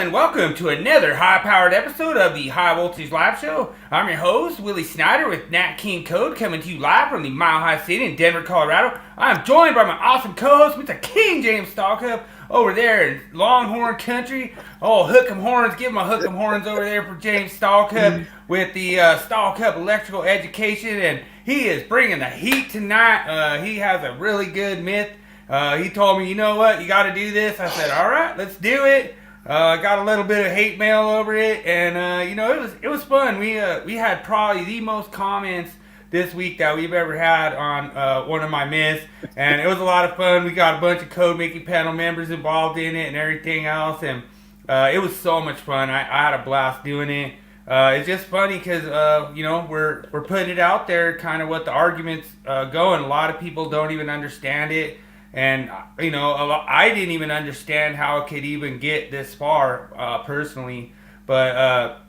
and welcome to another high-powered episode of the High Voltage Live Show. I'm your host, Willie Snyder with NEC Code, coming to you live from the Mile High City in Denver, Colorado. I'm joined by my awesome co-host, Mr. King James Stallcup, over there in Longhorn Country. Oh, hook 'em horns, give 'em a hook 'em horns over there for James Stallcup with the Stallcup Electrical Education, and he is bringing the heat tonight. He has a really good myth. He told me, you know what, you got to do this. I said, all right, let's do it. Got a little bit of hate mail over it, and it was fun. We had probably the most comments this week that we've ever had on one of my myths, and it was a lot of fun. We got a bunch of code making panel members involved in it and everything else, and it was so much fun. I had a blast doing it. It's just funny because we're putting it out there, kind of what the arguments go, and a lot of people don't even understand it. And, I didn't even understand how it could even get this far, personally. But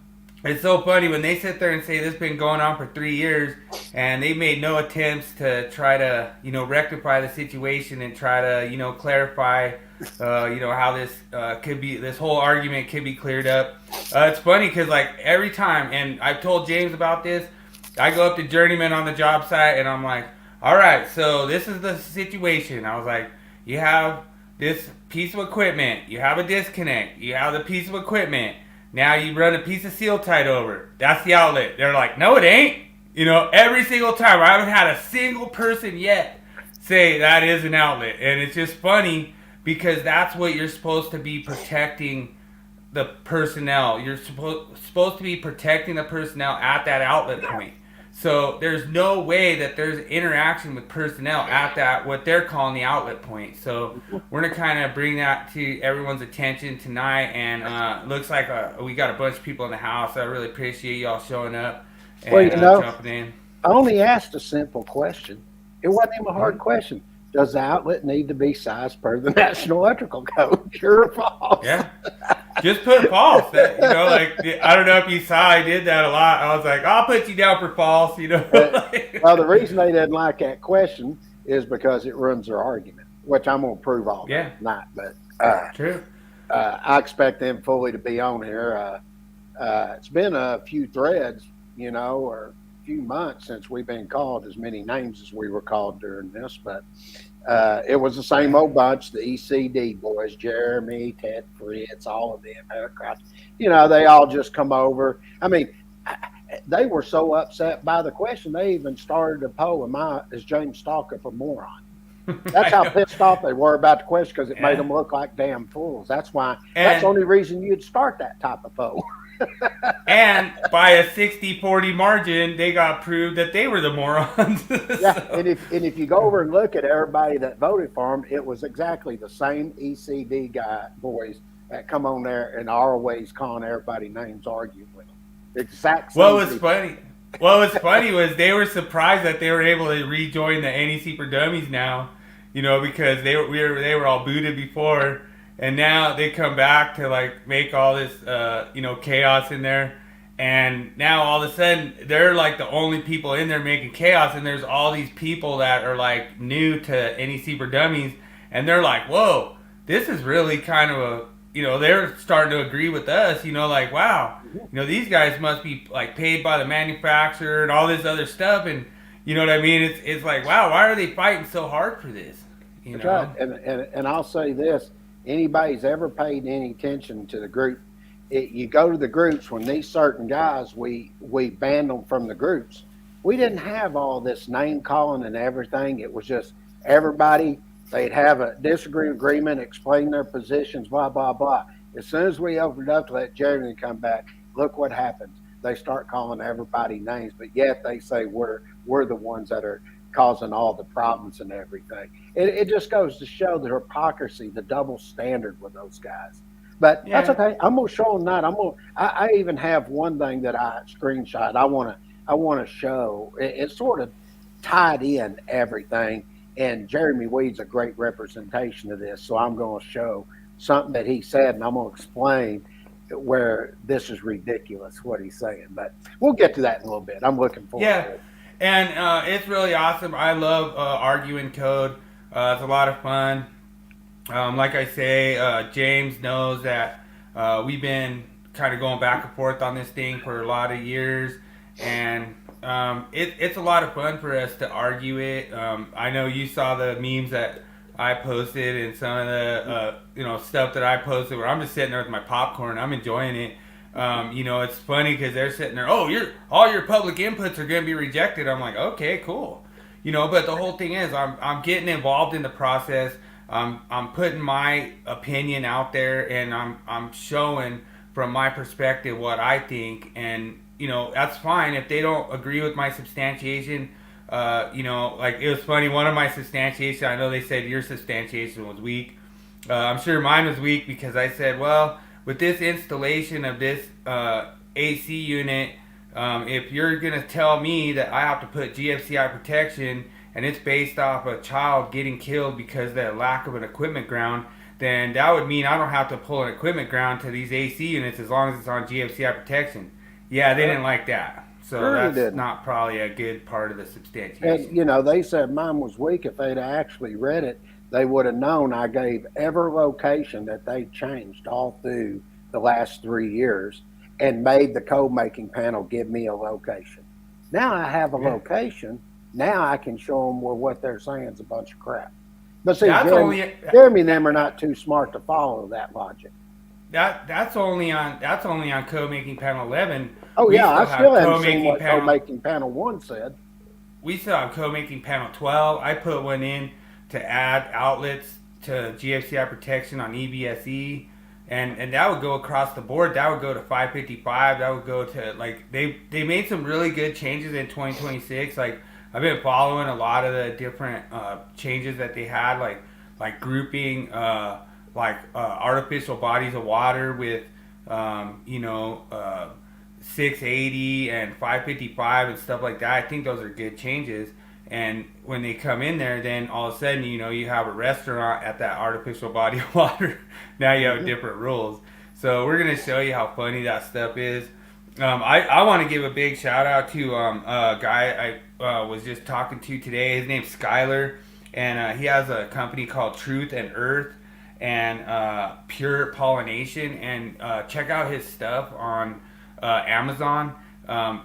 it's so funny when they sit there and say this has been going on for 3 years, and they made no attempts to try to, rectify the situation and try to, clarify, how this this whole argument could be cleared up. It's funny because, every time, and I've told James about this, I go up to Journeyman on the job site, and I'm like, all right, so this is the situation. I was like, you have this piece of equipment. You have a disconnect. You have the piece of equipment. Now you run a piece of seal tight over. That's the outlet. They're like, no, it ain't. Every single time. I haven't had a single person yet say that is an outlet. And it's just funny because that's what you're supposed to be protecting the personnel. You're supposed to be protecting the personnel at that outlet point. So there's no way that there's interaction with personnel at that, what they're calling the outlet point. So we're going to kind of bring that to everyone's attention tonight. And looks like we got a bunch of people in the house. I really appreciate y'all showing up and jumping in. I only asked a simple question. It wasn't even a hard question. Does the outlet need to be sized per the National Electrical Code? True or false? Yeah. Just put false. I don't know if you saw I did that a lot. I was like, I'll put you down for false, Well, the reason they didn't like that question is because it ruins their argument, which I'm going to prove all tonight. But true. I expect them fully to be on here. It's been a few threads, or a few months since we've been called as many names as we were called during this, but it was the same old bunch, the ECD boys, Jeremy, Ted Fritz, all of them, they all just come over. I mean, they were so upset by the question, they even started a poll, is James Stallcup a moron? That's how pissed off they were about the question because it made them look like damn fools. That's the only reason you'd start that type of poll. And by a 60-40 margin, they got proved that they were the morons. Yeah, and if you go over and look at everybody that voted for them, it was exactly the same ECD boys that come on there and are always calling everybody names, arguing with them. Exact same. What was funny was they were surprised that they were able to rejoin the NEC for Dummies now, because they were all booted before. And now they come back to make all this, chaos in there. And now all of a sudden they're the only people in there making chaos. And there's all these people that are new to NEC for Dummies. And they're like, whoa, this is really kind of they're starting to agree with us, wow, these guys must be paid by the manufacturer and all this other stuff. And you know what I mean? It's like, wow, why are they fighting so hard for this? That's right. And I'll say this. Anybody's ever paid any attention to the group, you go to the groups when these certain guys, we banned them from the groups. We didn't have all this name calling and everything. It was just everybody, they'd have a disagreement, explain their positions, blah, blah, blah. As soon as we opened up to let Jeremy come back, look what happens. They start calling everybody names, but yet they say we're the ones that are causing all the problems and everything. It just goes to show the hypocrisy, the double standard with those guys. But that's okay. I'm gonna show them that. I even have one thing that I screenshot. I want to show. It's sort of tied in everything. And Jeremy Weed's a great representation of this. So I'm going to show something that he said, and I'm going to explain where this is ridiculous what he's saying. But we'll get to that in a little bit. I'm looking forward to it. And it's really awesome. I love arguing code. It's a lot of fun. Like I say, James knows that we've been kind of going back and forth on this thing for a lot of years, and it's a lot of fun for us to argue it. I know you saw the memes that I posted and some of the stuff that I posted where I'm just sitting there with my popcorn. I'm enjoying it. It's funny because they're sitting there. Oh, all your public inputs are going to be rejected. I'm like, okay, cool. But the whole thing is, I'm getting involved in the process. I'm putting my opinion out there, and I'm showing from my perspective what I think, and that's fine if they don't agree with my substantiation. Like it was funny. One of my substantiation, I know they said your substantiation was weak. I'm sure mine was weak because I said, well, with this installation of this AC unit, if you're gonna tell me that I have to put GFCI protection and it's based off a child getting killed because of the lack of an equipment ground, then that would mean I don't have to pull an equipment ground to these AC units as long as it's on GFCI protection. Yeah, they didn't like that. So sure, that's not probably a good part of the substantiation. And, they said mine was weak. If they'd actually read it, they would have known I gave every location that they changed all through the last 3 years and made the code making panel give me a location. Now I have a location. Now I can show them where what they're saying is a bunch of crap. But see, Jeremy and them are not too smart to follow that logic. That's only on code making panel 11. Oh yeah, I still haven't seen what code making panel 1 said. We still have code making panel 12. I put one in to add outlets to GFCI protection on EBSE, and that would go across the board. That would go to 555. That would go to they made some really good changes in 2026. Like I've been following a lot of the different changes that they had, like grouping artificial bodies of water with 680 and 555 and stuff like that. I think those are good changes. And when they come in there, then all of a sudden, you have a restaurant at that artificial body of water. Now you have different rules. So we're going to show you how funny that stuff is. I want to give a big shout out to a guy I was just talking to today. His name's Skylar, and he has a company called Truth and Earth and Pure Pollination. And check out his stuff on Amazon.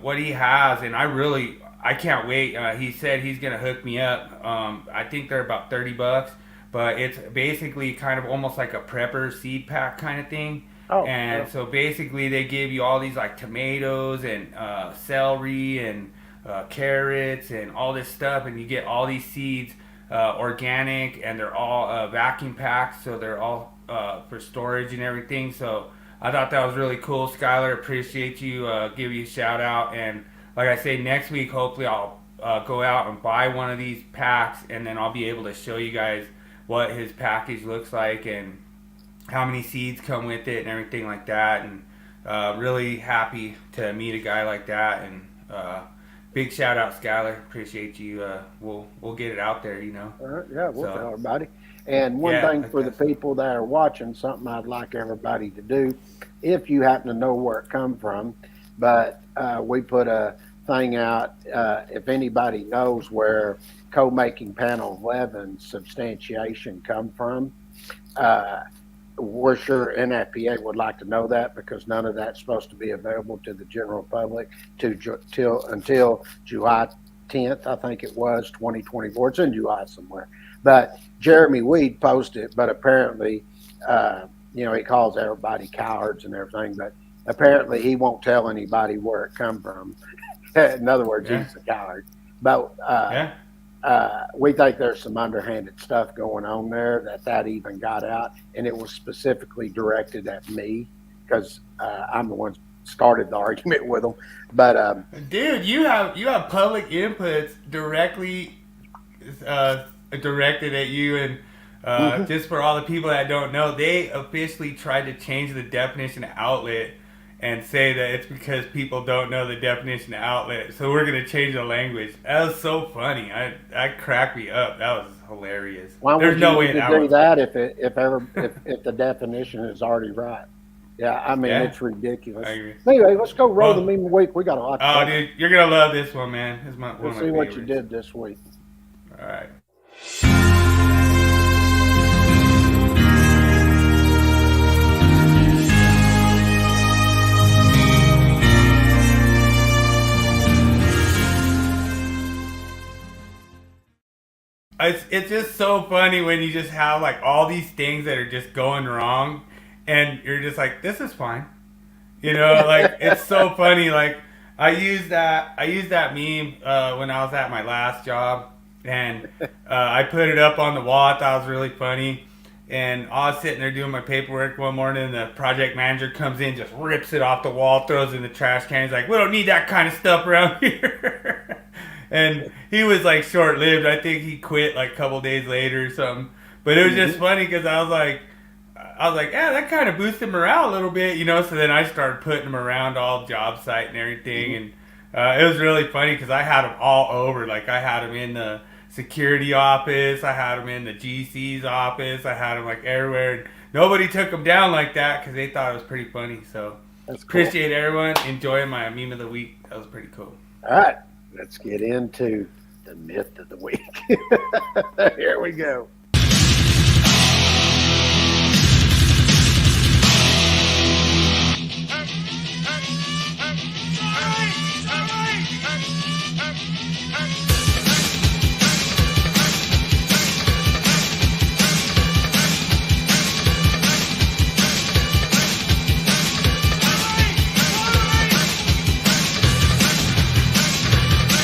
What he has, and I can't wait. He said he's gonna hook me up. I think they're about $30, but it's basically kind of almost like a prepper seed pack kind of thing. So basically they give you all these like tomatoes and celery and carrots and all this stuff, and you get all these seeds organic, and they're all vacuum packed, so they're all for storage and everything. So I thought that was really cool. Skylar, appreciate you. Give you a shout out. And like I say, next week, hopefully I'll go out and buy one of these packs, and then I'll be able to show you guys what his package looks like and how many seeds come with it and everything like that. And really happy to meet a guy like that. And big shout out, Skylar. Appreciate you. We'll get it out there, Yeah, we'll tell everybody. And one thing for the people that are watching, something I'd like everybody to do, if you happen to know where it come from, but we put a thing out, if anybody knows where code making panel 11 substantiation come from, we're sure NFPA would like to know that, because none of that's supposed to be available to the general public until July 10th, I think it was, 2024. It's in July somewhere. But Jeremy Weed posted it, but apparently, he calls everybody cowards and everything, but apparently he won't tell anybody where it come from. In other words, he's a coward. But we think there's some underhanded stuff going on there that even got out, and it was specifically directed at me because I'm the one started the argument with them. But dude, you have public inputs directly directed at you, and just for all the people that don't know, they officially tried to change the definition of outlet and say that it's because people don't know the definition of outlet, so we're going to change the language. That was so funny. That cracked me up. That was hilarious. Why There's no way to do that if the definition is already right. Yeah, I mean, it's ridiculous. Anyway, let's go roll the meme of the week. We got a lot to talk. Dude, you're going to love this one, man. This is one of my see what you did this week. All right. it's just so funny when you just have like all these things that are just going wrong, and you're just like, this is fine. Like it's so funny. Like I used that meme when I was at my last job, and I put it up on the wall. I thought it was really funny. And I was sitting there doing my paperwork one morning, and the project manager comes in, just rips it off the wall, throws it in the trash can. He's like, "We don't need that kind of stuff around here." And he was like short lived. I think he quit like a couple days later or something. But it was just funny because I was like, yeah, that kind of boosted morale a little bit, So then I started putting them around all job site and everything, and it was really funny because I had them all over. Like I had them in the security office, I had them in the GC's office, I had them like everywhere. And nobody took them down like that because they thought it was pretty funny. So That's cool. appreciate everyone enjoying my meme of the week. That was pretty cool. All right, let's get into the myth of the week. Here we go.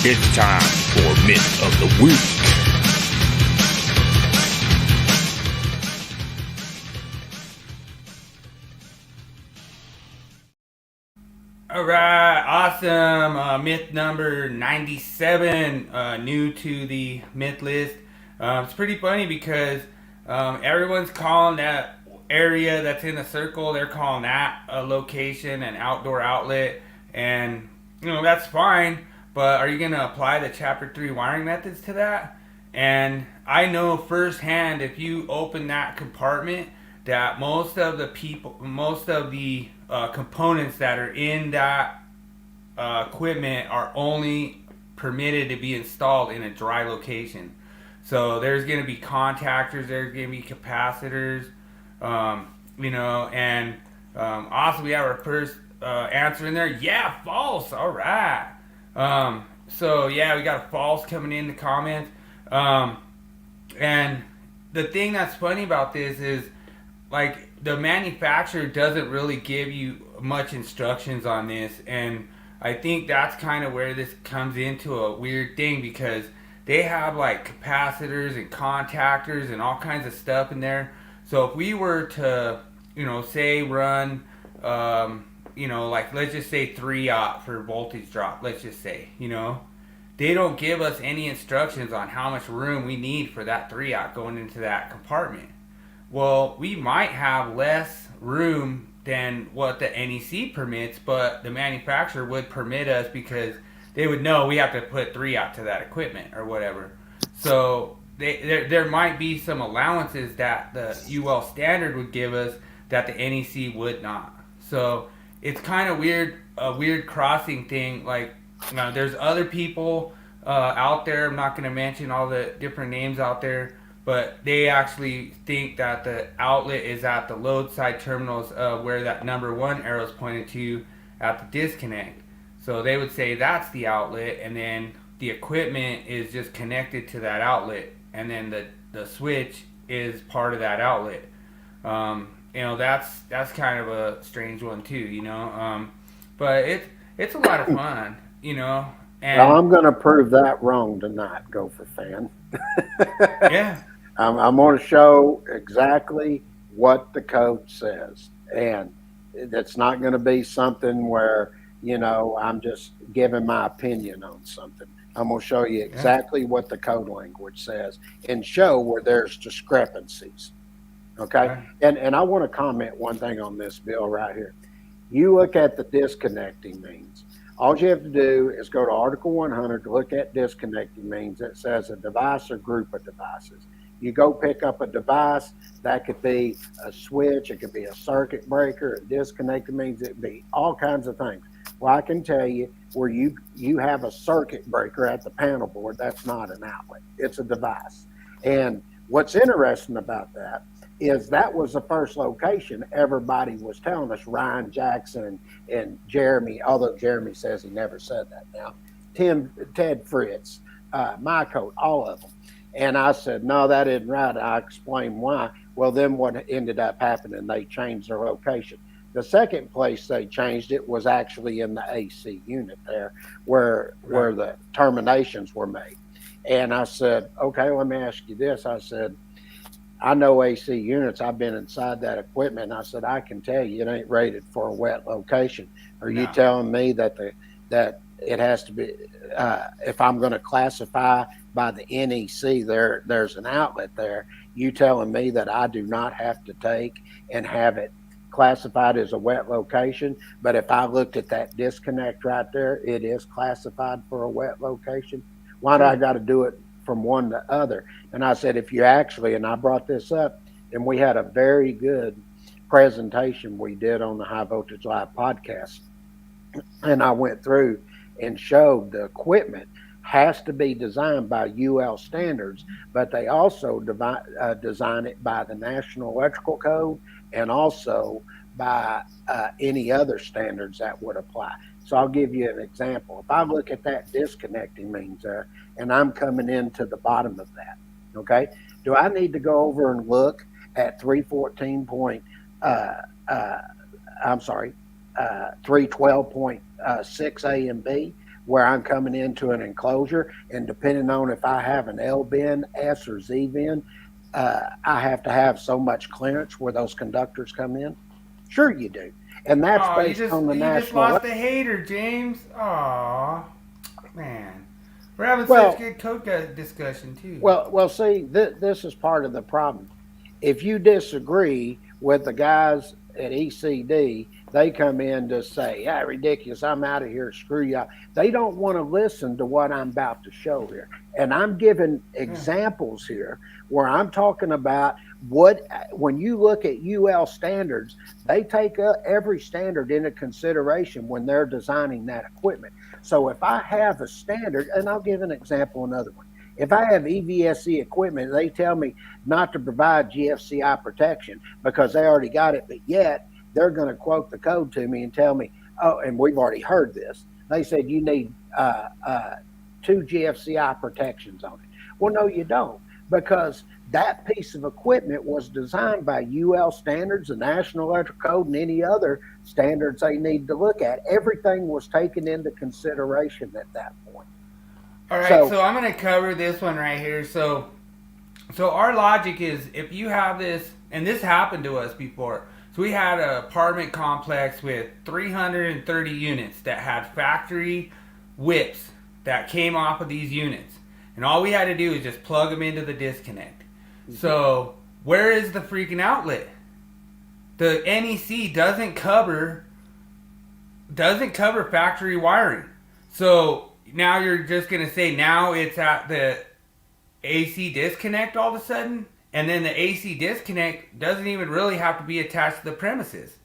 It's time for Myth of the Week. All right, awesome. Myth number 97, new to the myth list. It's pretty funny because everyone's calling that area that's in the circle, they're calling that a location, an outdoor outlet, and that's fine. But are you going to apply the Chapter 3 wiring methods to that? And I know firsthand, if you open that compartment, that most of the components that are in that equipment are only permitted to be installed in a dry location. So there's going to be contactors, there's going to be capacitors, and also we have our first answer in there. Yeah, false. All right. So yeah, we got a false coming in the comments. And the thing that's funny about this is, like, the manufacturer doesn't really give you much instructions on this, and I think that's kind of where this comes into a weird thing, because they have like capacitors and contactors and all kinds of stuff in there. So if we were to, say run, like let's just say 3-aught for voltage drop, let's just say, they don't give us any instructions on how much room we need for that 3-aught going into that compartment. Well, we might have less room than what the NEC permits, but the manufacturer would permit us because they would know we have to put 3-aught to that equipment or whatever. So there might be some allowances that the UL standard would give us that the NEC would not. So it's kind of weird, a weird crossing thing. Like, there's other people out there, I'm not going to mention all the different names out there, but they actually think that the outlet is at the load side terminals where that number 1 arrow is pointed to at the disconnect. So they would say that's the outlet, and then the equipment is just connected to that outlet, and then the switch is part of that outlet. That's kind of a strange one too, but it's a lot of fun, And well, I'm going to prove that wrong tonight, Gopher fan. Yeah. I'm going to show exactly what the code says, and it's not going to be something where I'm just giving my opinion on something. I'm going to show you exactly what the code language says and show where there's discrepancies. Okay. And I want to comment one thing on this, Bill, right here. You look at the disconnecting means. All you have to do is go to Article 100 to look at disconnecting means. It says a device or group of devices. You go pick up a device, that could be a switch, it could be a circuit breaker, a disconnecting means, it could be all kinds of things. Well, I can tell you where you have a circuit breaker at the panel board, that's not an outlet, it's a device. And what's interesting about that is that was the first location everybody was telling us. Ryan Jackson and Jeremy, although Jeremy says he never said that now, Ted Fritz, my coat, all of them. And I said, no, that isn't right. I explained why. Well, then what ended up happening, they changed their location. The second place they changed it was actually in the AC unit there where the terminations were made. And I said, okay, let me ask you this. I said, I know AC units. I've been inside that equipment. And I said, I can tell you it ain't rated for a wet location. Are you telling me that that it has to be, if I'm going to classify by the NEC, there's an outlet there. You telling me that I do not have to take and have it classified as a wet location, but if I looked at that disconnect right there, it is classified for a wet location. Why do I got to do it from one to other? And I said, if you actually, and I brought this up, and we had a very good presentation we did on the High Voltage Live podcast, and I went through and showed the equipment has to be designed by UL standards, but they also design it by the National Electrical Code and also by any other standards that would apply. So I'll give you an example. If I look at that disconnecting means there, and I'm coming into the bottom of that, okay, do I need to go over and look at 312.6 A and B, where I'm coming into an enclosure, and depending on if I have an L bend, S or Z bend, I have to have so much clearance where those conductors come in? Sure you do. And that's based on the national... You just lost a hater, James. Aw, man. We're having such good code discussion, too. Well, see, this is part of the problem. If you disagree with the guys at ECD, they come in to say, yeah, ridiculous, I'm out of here, screw you. They don't want to listen to what I'm about to show here. And I'm giving examples here where I'm talking about when you look at UL standards, they take every standard into consideration when they're designing that equipment. So if I have a standard, and I'll give an example, another one. If I have EVSE equipment, they tell me not to provide GFCI protection because they already got it, but yet they're going to quote the code to me and tell me, oh, and we've already heard this. They said you need 2 GFCI protections on it. Well, no, you don't, because that piece of equipment was designed by UL standards, the National Electrical Code, and any other standards they need to look at. Everything was taken into consideration at that point. All right, so I'm going to cover this one right here. So our logic is, if you have this, and this happened to us before. So we had an apartment complex with 330 units that had factory whips that came off of these units. And all we had to do is just plug them into the disconnect. Mm-hmm. So where is the freaking outlet? The NEC doesn't cover factory wiring. So now you're just going to say now it's at the AC disconnect all of a sudden? And then the AC disconnect doesn't even really have to be attached to the premises.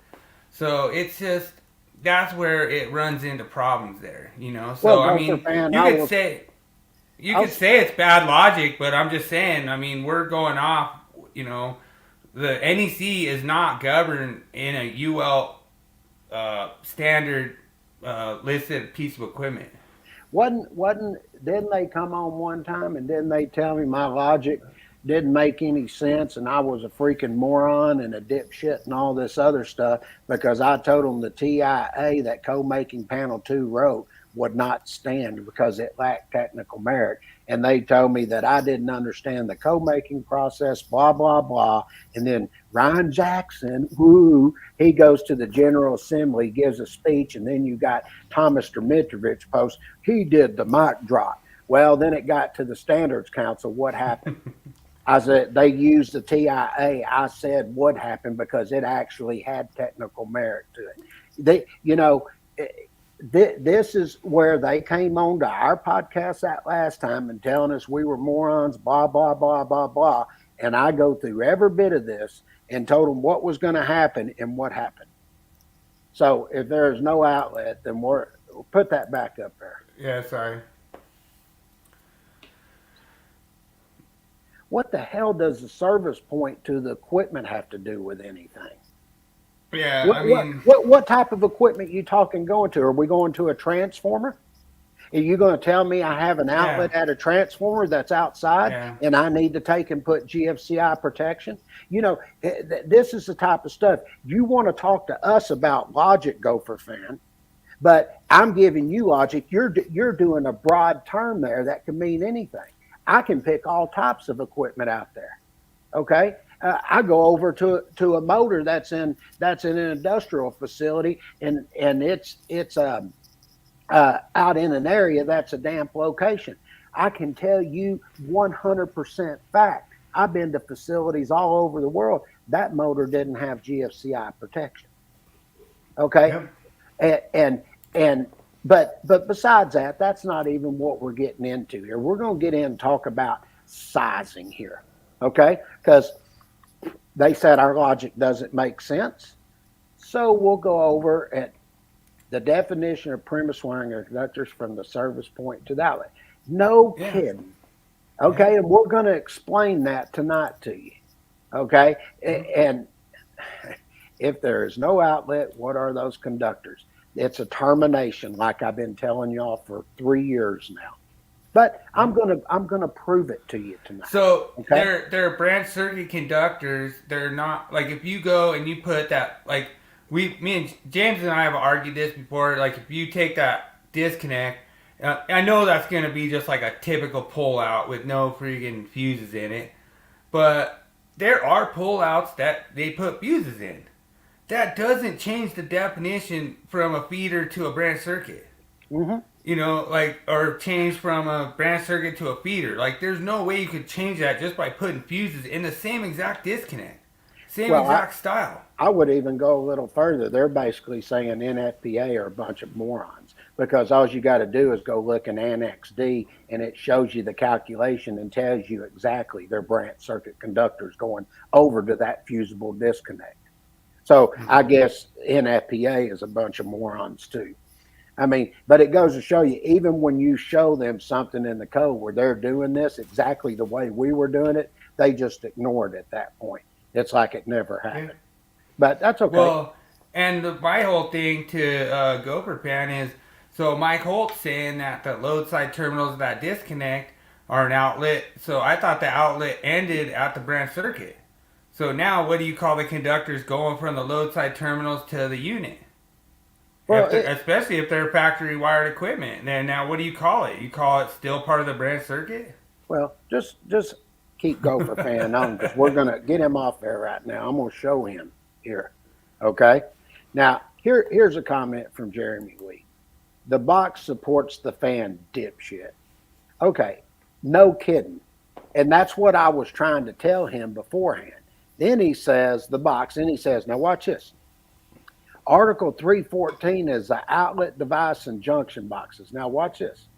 So it's just, that's where it runs into problems there, you know? So, I mean, you could say it's bad logic, but I'm just saying, I mean, we're going off, you know, the NEC is not governed in a UL standard listed piece of equipment. Didn't they come on one time and didn't they tell me my logic didn't make any sense and I was a freaking moron and a dipshit and all this other stuff because I told them the TIA that co-making panel 2 wrote would not stand because it lacked technical merit. And they told me that I didn't understand the co-making process, blah, blah, blah. And then Ryan Jackson, he goes to the General Assembly, gives a speech, and then you got Thomas Dmitrovich post, he did the mic drop. Well, then it got to the Standards Council. What happened? I said, they used the TIA. I said what happened because it actually had technical merit to it. This is where they came on to our podcast that last time and telling us we were morons, blah, blah, blah, blah, blah. And I go through every bit of this and told them what was going to happen and what happened. So if there's no outlet, then we'll put that back up there. Yeah, sorry. What the hell does the service point to the equipment have to do with anything? Yeah, what type of equipment you talking going to? Are we going to a transformer? Are you going to tell me I have an outlet at a transformer that's outside and I need to take and put GFCI protection? You know, this is the type of stuff you want to talk to us about logic, Gopher fan. But I'm giving you logic. You're doing a broad term there that can mean anything. I can pick all types of equipment out there. Okay, I go over to a motor that's in an industrial facility, and it's out in an area that's a damp location. I can tell you 100% fact. I've been to facilities all over the world. That motor didn't have GFCI protection. Okay, but besides that, that's not even what we're getting into here. We're going to get in and talk about sizing here. Okay, because they said our logic doesn't make sense. So we'll go over at the definition of premise wiring or conductors from the service point to the outlet. No kidding. Okay, and we're going to explain that tonight to you. Okay, and if there is no outlet, what are those conductors? It's a termination, like I've been telling y'all for 3 years now. But I'm gonna prove it to you tonight. So they're branch circuit conductors. They're not like if you go and you put that like me and James and I have argued this before. Like if you take that disconnect, I know that's gonna be just like a typical pull out with no freaking fuses in it, but there are pull outs that they put fuses in. That doesn't change the definition from a feeder to a branch circuit. Mm-hmm. You know, like, or change from a branch circuit to a feeder. Like, there's no way you could change that just by putting fuses in the same exact disconnect. Same exact style. I would even go a little further. They're basically saying NFPA are a bunch of morons because all you got to do is go look in Annex D and it shows you the calculation and tells you exactly their branch circuit conductors going over to that fusible disconnect. So I guess NFPA is a bunch of morons too. I mean, but it goes to show you, even when you show them something in the code where they're doing this exactly the way we were doing it, they just ignored it at that point. It's like it never happened. But that's okay. Well, and my whole thing to Gopher Pan is, so Mike Holt's saying that the load side terminals of that disconnect are an outlet. So I thought the outlet ended at the branch circuit. So now what do you call the conductors going from the load side terminals to the unit? Well, especially if they're factory wired equipment. Then now what do you call it? You call it still part of the branch circuit? Well, just keep Gopher fan on because we're going to get him off there right now. I'm going to show him here. Okay? Now, here's a comment from Jeremy Lee. The box supports the fan, dipshit. Okay, no kidding. And that's what I was trying to tell him beforehand. Then he says, the box, and he says, now watch this. Article 314 is the outlet, device, and junction boxes. Now watch this.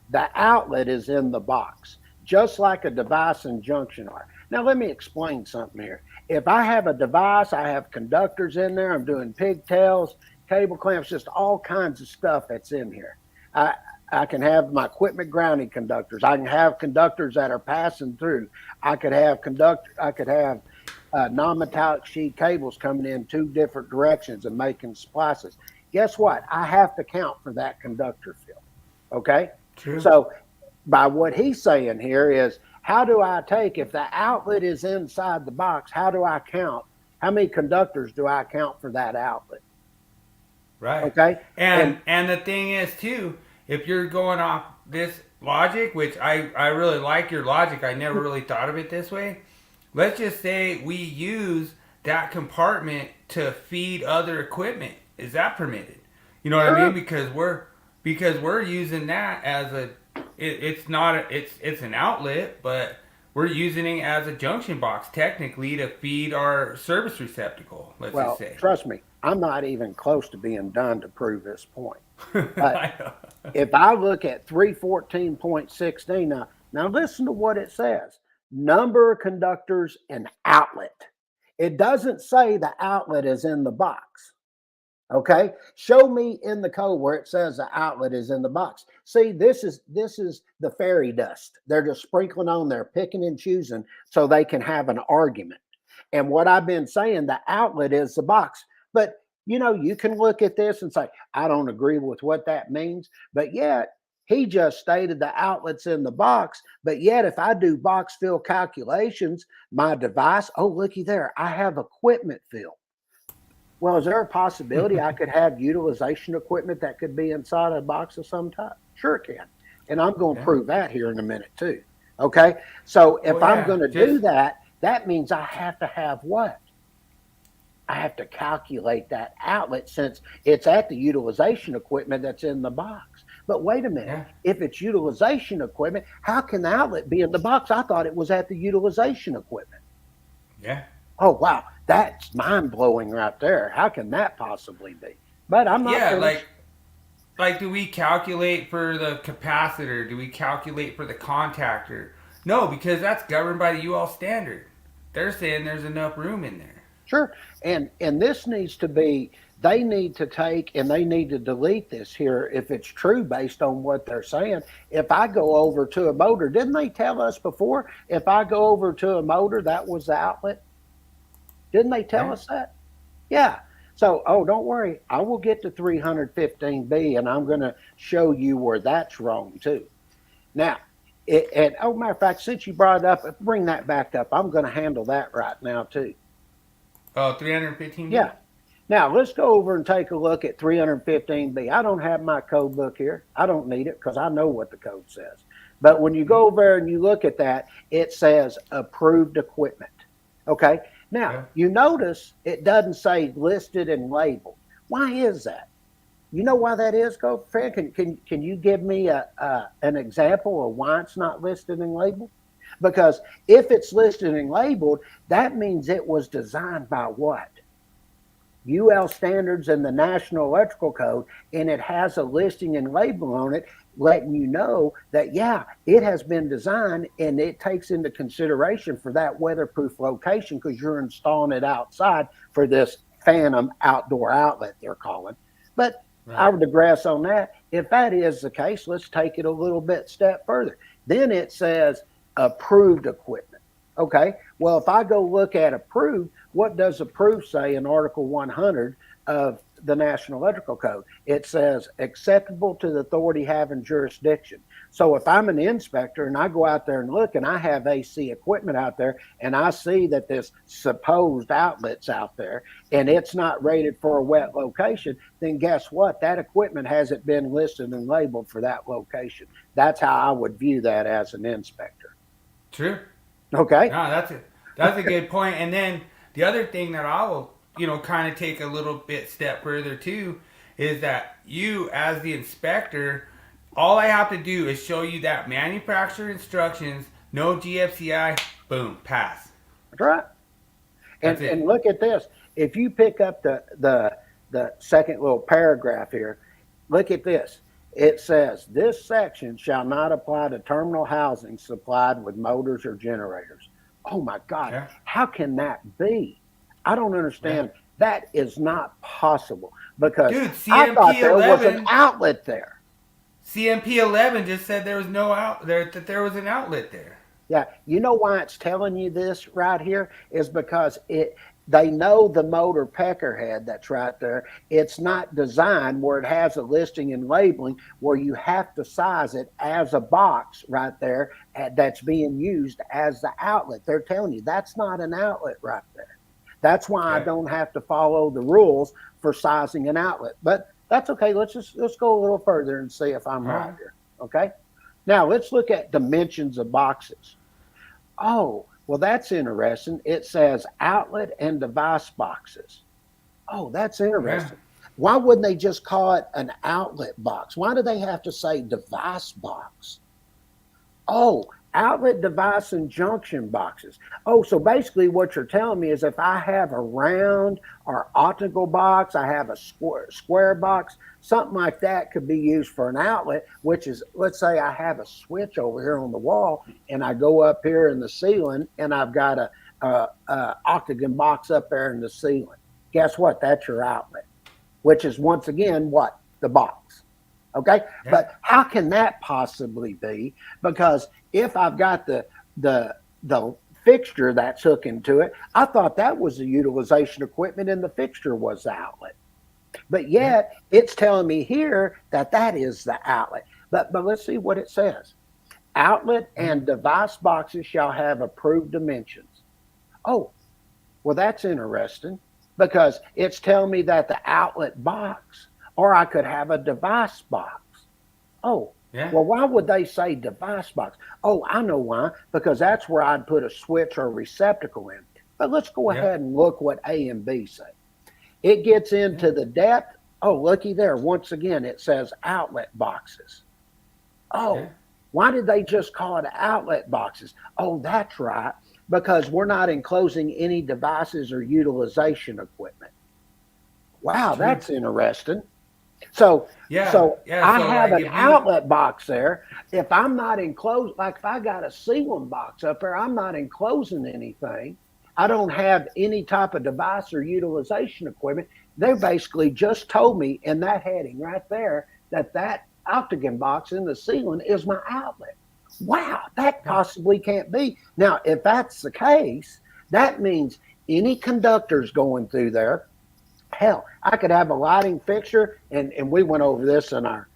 The outlet is in the box, just like a device and junction are. Now let me explain something here. If I have a device, I have conductors in there, I'm doing pigtails, cable clamps, just all kinds of stuff that's in here. I can have my equipment grounding conductors. I can have conductors that are passing through. I could have non-metallic sheet cables coming in two different directions and making splices. Guess what? I have to count for that conductor field. Okay? True. So by what he's saying here is, how do I take, if the outlet is inside the box, how do I count? How many conductors do I count for that outlet? Right. Okay? And the thing is, too, if you're going off this logic, which I really like your logic, I never really thought of it this way. Let's just say we use that compartment to feed other equipment. Is that permitted? You know what I mean? Because we're using that as it's an outlet, but we're using it as a junction box technically to feed our service receptacle. Let's just say. Trust me, I'm not even close to being done to prove this point. But if I look at 314.16 now listen to what it says. Number of conductors and outlet. It doesn't say the outlet is in the box. Okay, show me in the code where it says the outlet is in the box. See, this is the fairy dust. They're just sprinkling on there, picking and choosing so they can have an argument. And what I've been saying, the outlet is the box. But you know, you can look at this and say, I don't agree with what that means. But yet, He just stated the outlets in the box, but yet if I do box fill calculations, my device, oh, looky there, I have equipment fill. Well, is there a possibility I could have utilization equipment that could be inside a box of some type? Sure it can. And I'm going to prove that here in a minute too. Okay. So if I'm going to do that, that means I have to have what? I have to calculate that outlet since it's at the utilization equipment that's in the box. But wait a minute, if it's utilization equipment, how can the outlet be in the box? I thought it was at the utilization equipment. Yeah. Oh, wow. That's mind blowing right there. How can that possibly be? But I'm not. Yeah, like, do we calculate for the capacitor? Do we calculate for the contactor? No, because that's governed by the UL standard. They're saying there's enough room in there. Sure. And this needs to be, they need to take and they need to delete this here if it's true based on what they're saying. If I go over to a motor, didn't they tell us before? If I go over to a motor, that was the outlet. Didn't they tell us that? Yeah. So, oh, don't worry. I will get to 315B and I'm going to show you where that's wrong too. Now, and oh, matter of fact, since you brought it up, bring that back up. I'm going to handle that right now too. Oh, 315B? Yeah. Now, let's go over and take a look at 315B. I don't have my code book here. I don't need it because I know what the code says. But when you go over there and you look at that, it says approved equipment. Okay. Now, you notice it doesn't say listed and labeled. Why is that? You know why that is, Fred? Can you give me an example of why it's not listed and labeled? Because if it's listed and labeled, that means it was designed by what? UL standards and the National Electrical Code, and it has a listing and label on it letting you know that, yeah, it has been designed and it takes into consideration for that weatherproof location because you're installing it outside for this phantom outdoor outlet they're calling. But I would digress on that. If that is the case, let's take it a little bit step further. Then it says approved equipment. Okay, well, if I go look at approved, what does approved say in Article 100 of the National Electrical Code? It says acceptable to the authority having jurisdiction. So if I'm an inspector and I go out there and look and I have AC equipment out there and I see that this supposed outlet's out there and it's not rated for a wet location, then guess what? That equipment hasn't been listed and labeled for that location. That's how I would view that as an inspector. True. Okay. No, that's a good point. And then the other thing that I will, kind of take a little bit step further too, is that you as the inspector, all I have to do is show you that manufacturer instructions, no GFCI, boom, pass. That's right. And look at this. If you pick up the second little paragraph here, look at this. It says, this section shall not apply to terminal housing supplied with motors or generators. Oh my God, yeah. How can that be? I don't understand. Yeah. That is not possible because I thought there was an outlet there. CMP 11 just said there was no out there, that there was an outlet there. Yeah, you know why it's telling you this right here is because they know the motor pecker head that's right there. It's not designed where it has a listing and labeling where you have to size it as a box right there that's being used as the outlet. They're telling you that's not an outlet right there. That's why I don't have to follow the rules for sizing an outlet. But that's okay. Let's go a little further and see if I'm right here. Okay. Now let's look at dimensions of boxes. Oh, well, that's interesting. It says outlet and device boxes. Oh, that's interesting. Yeah. Why wouldn't they just call it an outlet box? Why do they have to say device box? Oh, outlet, device, and junction boxes. Oh, so basically what you're telling me is if I have a round or octagonal box, I have a square box, something like that could be used for an outlet, which is, let's say I have a switch over here on the wall and I go up here in the ceiling and I've got a octagon box up there in the ceiling. Guess what? That's your outlet, which is once again what? The box. Okay. Yeah. But how can that possibly be? Because if I've got the fixture that's hooked into it, I thought that was the utilization equipment and the fixture was the outlet. But yet it's telling me here that is the outlet. But let's see what it says. Outlet and device boxes shall have approved dimensions. Oh, well, that's interesting because it's telling me that the outlet box, or I could have a device box. Oh, Yeah. well, why would they say device box? Oh, I know why. Because that's where I'd put a switch or a receptacle in. But let's go ahead and look what A and B say. It gets into the depth. Oh, looky there. Once again, it says outlet boxes. Oh, why did they just call it outlet boxes? Oh, that's right. Because we're not enclosing any devices or utilization equipment. Wow, that's interesting. So I have an outlet box there. If I'm not enclosed, like if I got a ceiling box up there, I'm not enclosing anything. I don't have any type of device or utilization equipment. They basically just told me in that heading right there that octagon box in the ceiling is my outlet. Wow, that possibly can't be. Now, if that's the case, that means any conductors going through there, hell, I could have a lighting fixture, and we went over this in our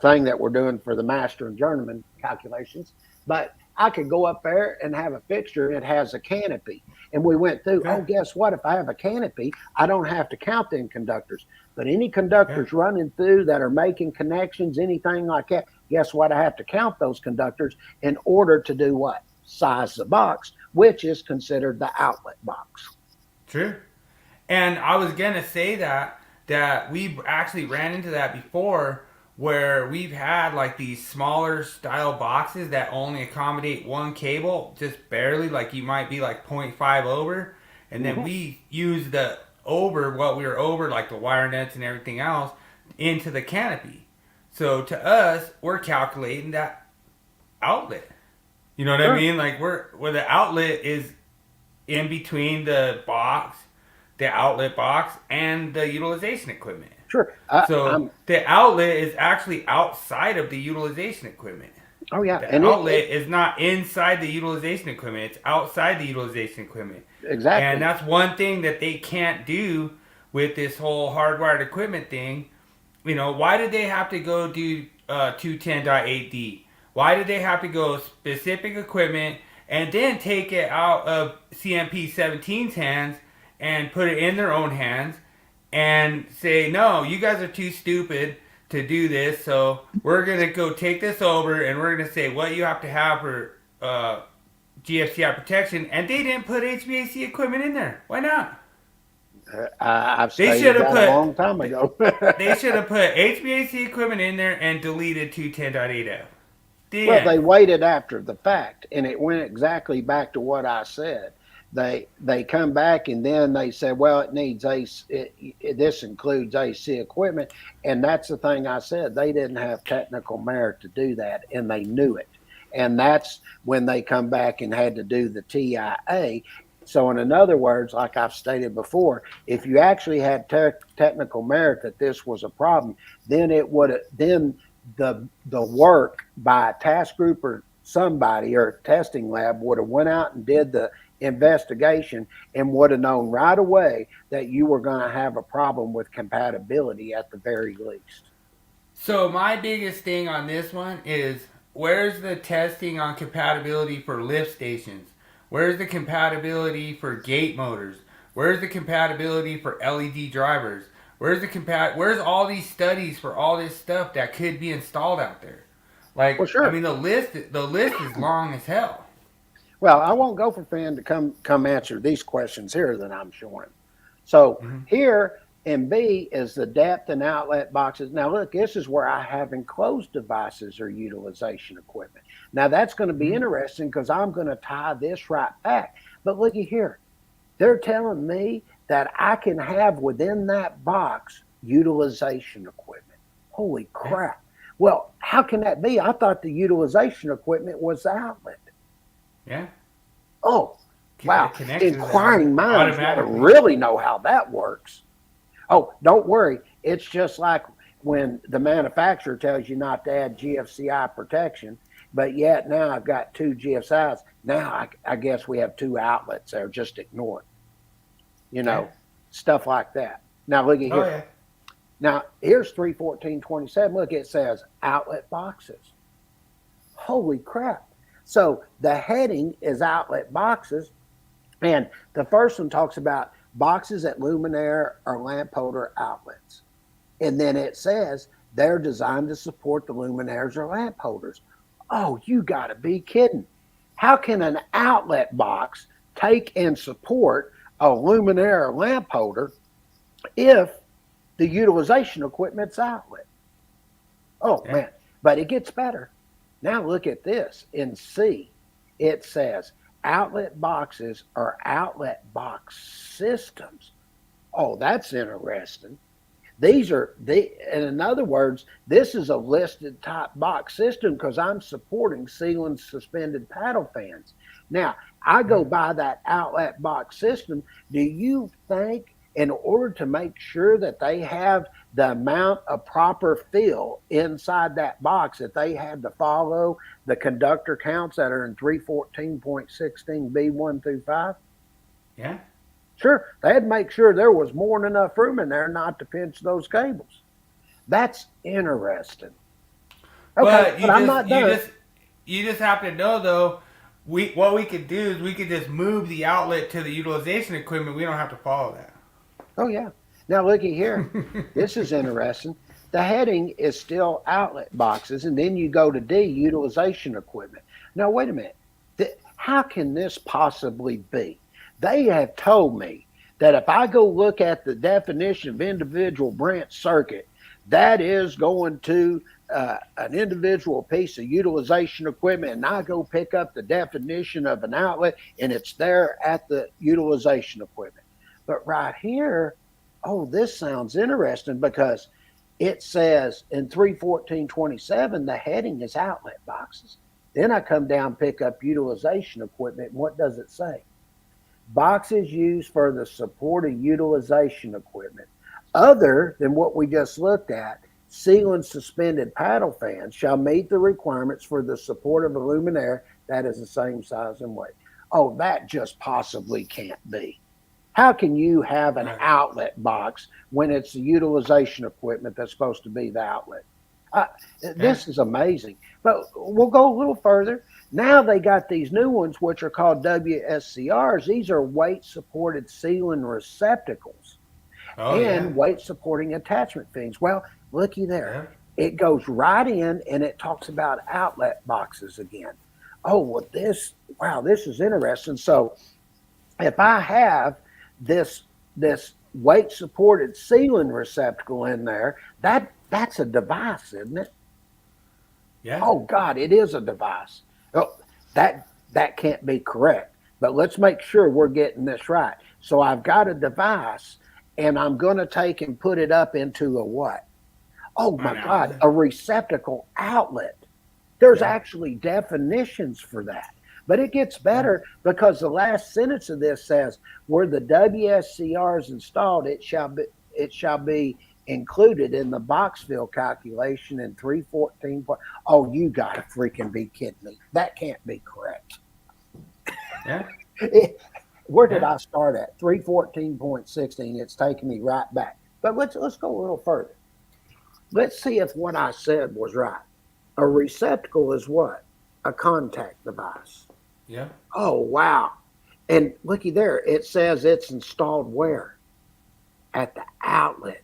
thing that we're doing for the master and journeyman calculations, but I could go up there and have a fixture and it has a canopy. And we went through, oh, guess what? If I have a canopy, I don't have to count them conductors. But any conductors running through that are making connections, anything like that, guess what? I have to count those conductors in order to do what? Size the box, which is considered the outlet box. True. And I was going to say that we actually ran into that before, where we've had like these smaller style boxes that only accommodate one cable, just barely, like you might be like 0.5 over. And then we use the what we were over, like the wire nets and everything else, into the canopy. So to us, we're calculating that outlet. You know what I mean? Like where the outlet is in between the box, the outlet box, and the utilization equipment. Sure. The outlet is actually outside of the utilization equipment. Oh, yeah. The outlet is not inside the utilization equipment. It's outside the utilization equipment. Exactly. And that's one thing that they can't do with this whole hardwired equipment thing. You know, why did they have to go do 210.8D? Why did they have to go specific equipment and then take it out of CMP 17's hands and put it in their own hands and say, no, you guys are too stupid to do this, so we're going to go take this over and we're going to say what you have to have for GFCI protection, and they didn't put HVAC equipment in there. Why not? I've stated that a long time ago. They should have put HVAC equipment in there and deleted 210.8F. Well, they waited after the fact, and it went exactly back to what I said. They come back and then they say, well, it needs AC. This includes AC equipment, and that's the thing I said. They didn't have technical merit to do that, and they knew it. And that's when they come back and had to do the TIA. So in other words, like I've stated before, if you actually had technical merit that this was a problem, then it would then the work by a task group or somebody or a testing lab would have went out and did the investigation and would have known right away that you were going to have a problem with compatibility at the very least. So my biggest thing on this one is, where's the testing on compatibility for lift stations? Where's the compatibility for gate motors? Where's the compatibility for LED drivers? Where's all these studies for all this stuff that could be installed out there? Like, well, sure. I mean, the list is long as hell. Well, I won't go for Finn to come answer these questions here that I'm showing. So here in B is the depth and outlet boxes. Now, look, this is where I have enclosed devices or utilization equipment. Now, that's going to be interesting because I'm going to tie this right back. But looky here. They're telling me that I can have within that box utilization equipment. Holy crap. Well, how can that be? I thought the utilization equipment was the outlet. Yeah. Oh, wow. Inquiring minds really know how that works. Oh, don't worry. It's just like when the manufacturer tells you not to add GFCI protection, but yet now I've got 2 GFCIs. Now I guess we have 2 outlets there. Just ignore it. You know, stuff like that. Now look at here. Yeah. Now, here's 314.27. Look, it says outlet boxes. Holy crap. So the heading is outlet boxes. And the first one talks about boxes at luminaire or lamp holder outlets. And then it says they're designed to support the luminaires or lamp holders. Oh, you got to be kidding. How can an outlet box take and support a luminaire or lamp holder if the utilization equipment's outlet? Oh, Yeah. man. But it gets better. Now look at this. In C, it says outlet boxes are outlet box systems. Oh, that's interesting. In other words, this is a listed type box system because I'm supporting ceiling suspended paddle fans. Now, I go by that outlet box system. Do you think in order to make sure that they have the amount of proper fill inside that box that they had to follow the conductor counts that are in 314.16B1 through 5? Yeah. Sure, they had to make sure there was more than enough room in there not to pinch those cables. That's interesting. Okay, but I'm not done. You just have to know though. What we could do is we could just move the outlet to the utilization equipment. We don't have to follow that. Oh yeah. Now looky here. This is interesting. The heading is still outlet boxes, and then you go to D, utilization equipment. Now wait a minute. How can this possibly be? They have told me that if I go look at the definition of individual branch circuit, that is going to an individual piece of utilization equipment, and I go pick up the definition of an outlet, and it's there at the utilization equipment. But right here, oh, this sounds interesting because it says in 314.27, the heading is outlet boxes. Then I come down, pick up utilization equipment, and what does it say? Boxes used for the support of utilization equipment other than what we just looked at, ceiling suspended paddle fans shall meet the requirements for the support of a luminaire that is the same size and weight. Oh, that just possibly can't be. How can you have an outlet box when it's the utilization equipment that's supposed to be the outlet? This is amazing. But we'll go a little further. Now they got these new ones, which are called WSCRs. These are weight-supported ceiling receptacles and weight-supporting attachment fins. Well, looky there. Yeah. It goes right in, and it talks about outlet boxes again. Oh, well, this is interesting. So if I have this weight-supported ceiling receptacle in there, that's a device, isn't it? Yeah. Oh, God, it is a device. Oh, that can't be correct. But let's make sure we're getting this right. So I've got a device, and I'm going to take and put it up into a what? Oh, my God, a receptacle outlet. There's actually definitions for that. But it gets better because the last sentence of this says, where the WSCR is installed, it shall be included in the box fill calculation in 314. Oh, you got to freaking be kidding me. That can't be correct. Yeah. Where did I start at? 314.16. It's taking me right back. But let's go a little further. Let's see if what I said was right. A receptacle is what? A contact device. Yeah. Oh, wow. And looky there. It says it's installed where? At the outlet.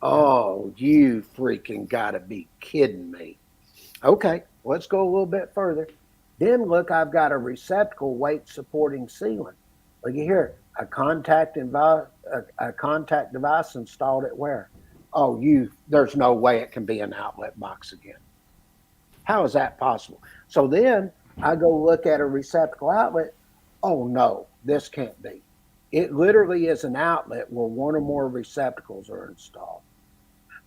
Oh, you freaking got to be kidding me. Okay, let's go a little bit further. Then look, I've got a receptacle weight supporting ceiling. Look here, a contact device installed at where? Oh, there's no way it can be an outlet box again. How is that possible? So then I go look at a receptacle outlet. Oh no, this can't be. It literally is an outlet where one or more receptacles are installed.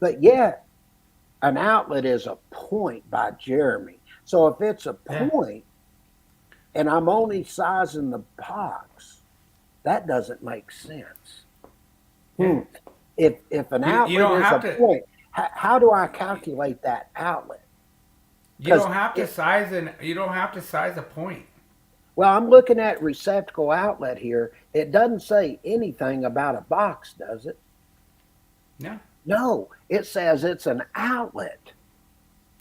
But yet, an outlet is a point by Jeremy. So if it's a point and I'm only sizing the box, that doesn't make sense. Yeah. If an outlet is a point, how do I calculate that outlet? You don't have to size a point. Well, I'm looking at receptacle outlet here. It doesn't say anything about a box, does it? No. No, it says it's an outlet.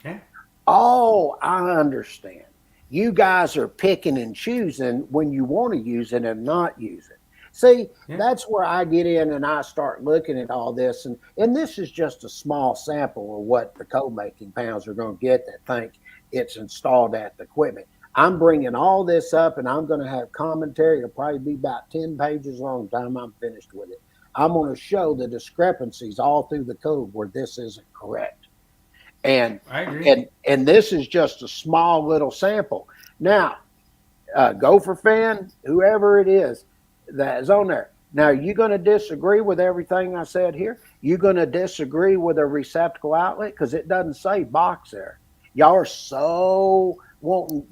Yeah. Oh, I understand. You guys are picking and choosing when you want to use it and not use it. See, Yeah. that's where I get in and I start looking at all this. And this is just a small sample of what the code making pounds are going to get that think it's installed at the equipment. I'm bringing all this up and I'm going to have commentary. It'll probably be about 10 pages long by the time I'm finished with it. I'm going to show the discrepancies all through the code where this isn't correct. And I agree. and this is just a small little sample. Now, Gopher fan, whoever it is that is on there. Now, you're going to disagree with everything I said here? You're going to disagree with a receptacle outlet because it doesn't say box there. Y'all are so wanting,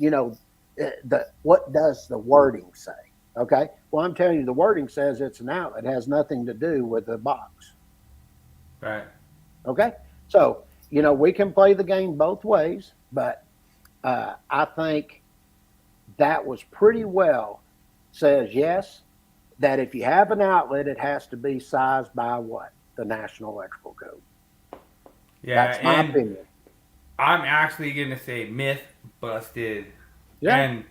what does the wording say? Okay. Well, I'm telling you, the wording says it's an outlet. It has nothing to do with the box. Right. Okay. So, we can play the game both ways, but I think that was pretty well says yes, that if you have an outlet, it has to be sized by what? The National Electrical Code. Yeah. That's my opinion. I'm actually going to say myth busted. Yeah. And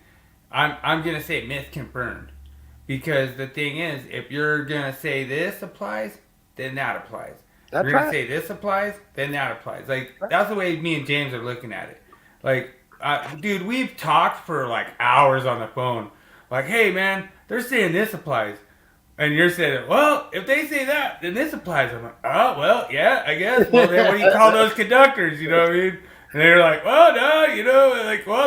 I'm going to say myth confirmed. Because the thing is, if you're going to say this applies, then that applies. That's You're going right. to say this applies, then that applies. Like, that's the way me and James are looking at it. Like, dude, we've talked for like hours on the phone. Like, hey, man, they're saying this applies. And you're saying, well, if they say that, then this applies. I'm like, oh, well, yeah, I guess. Well, then what do you call those conductors? You know what I mean? And they're like, well, no,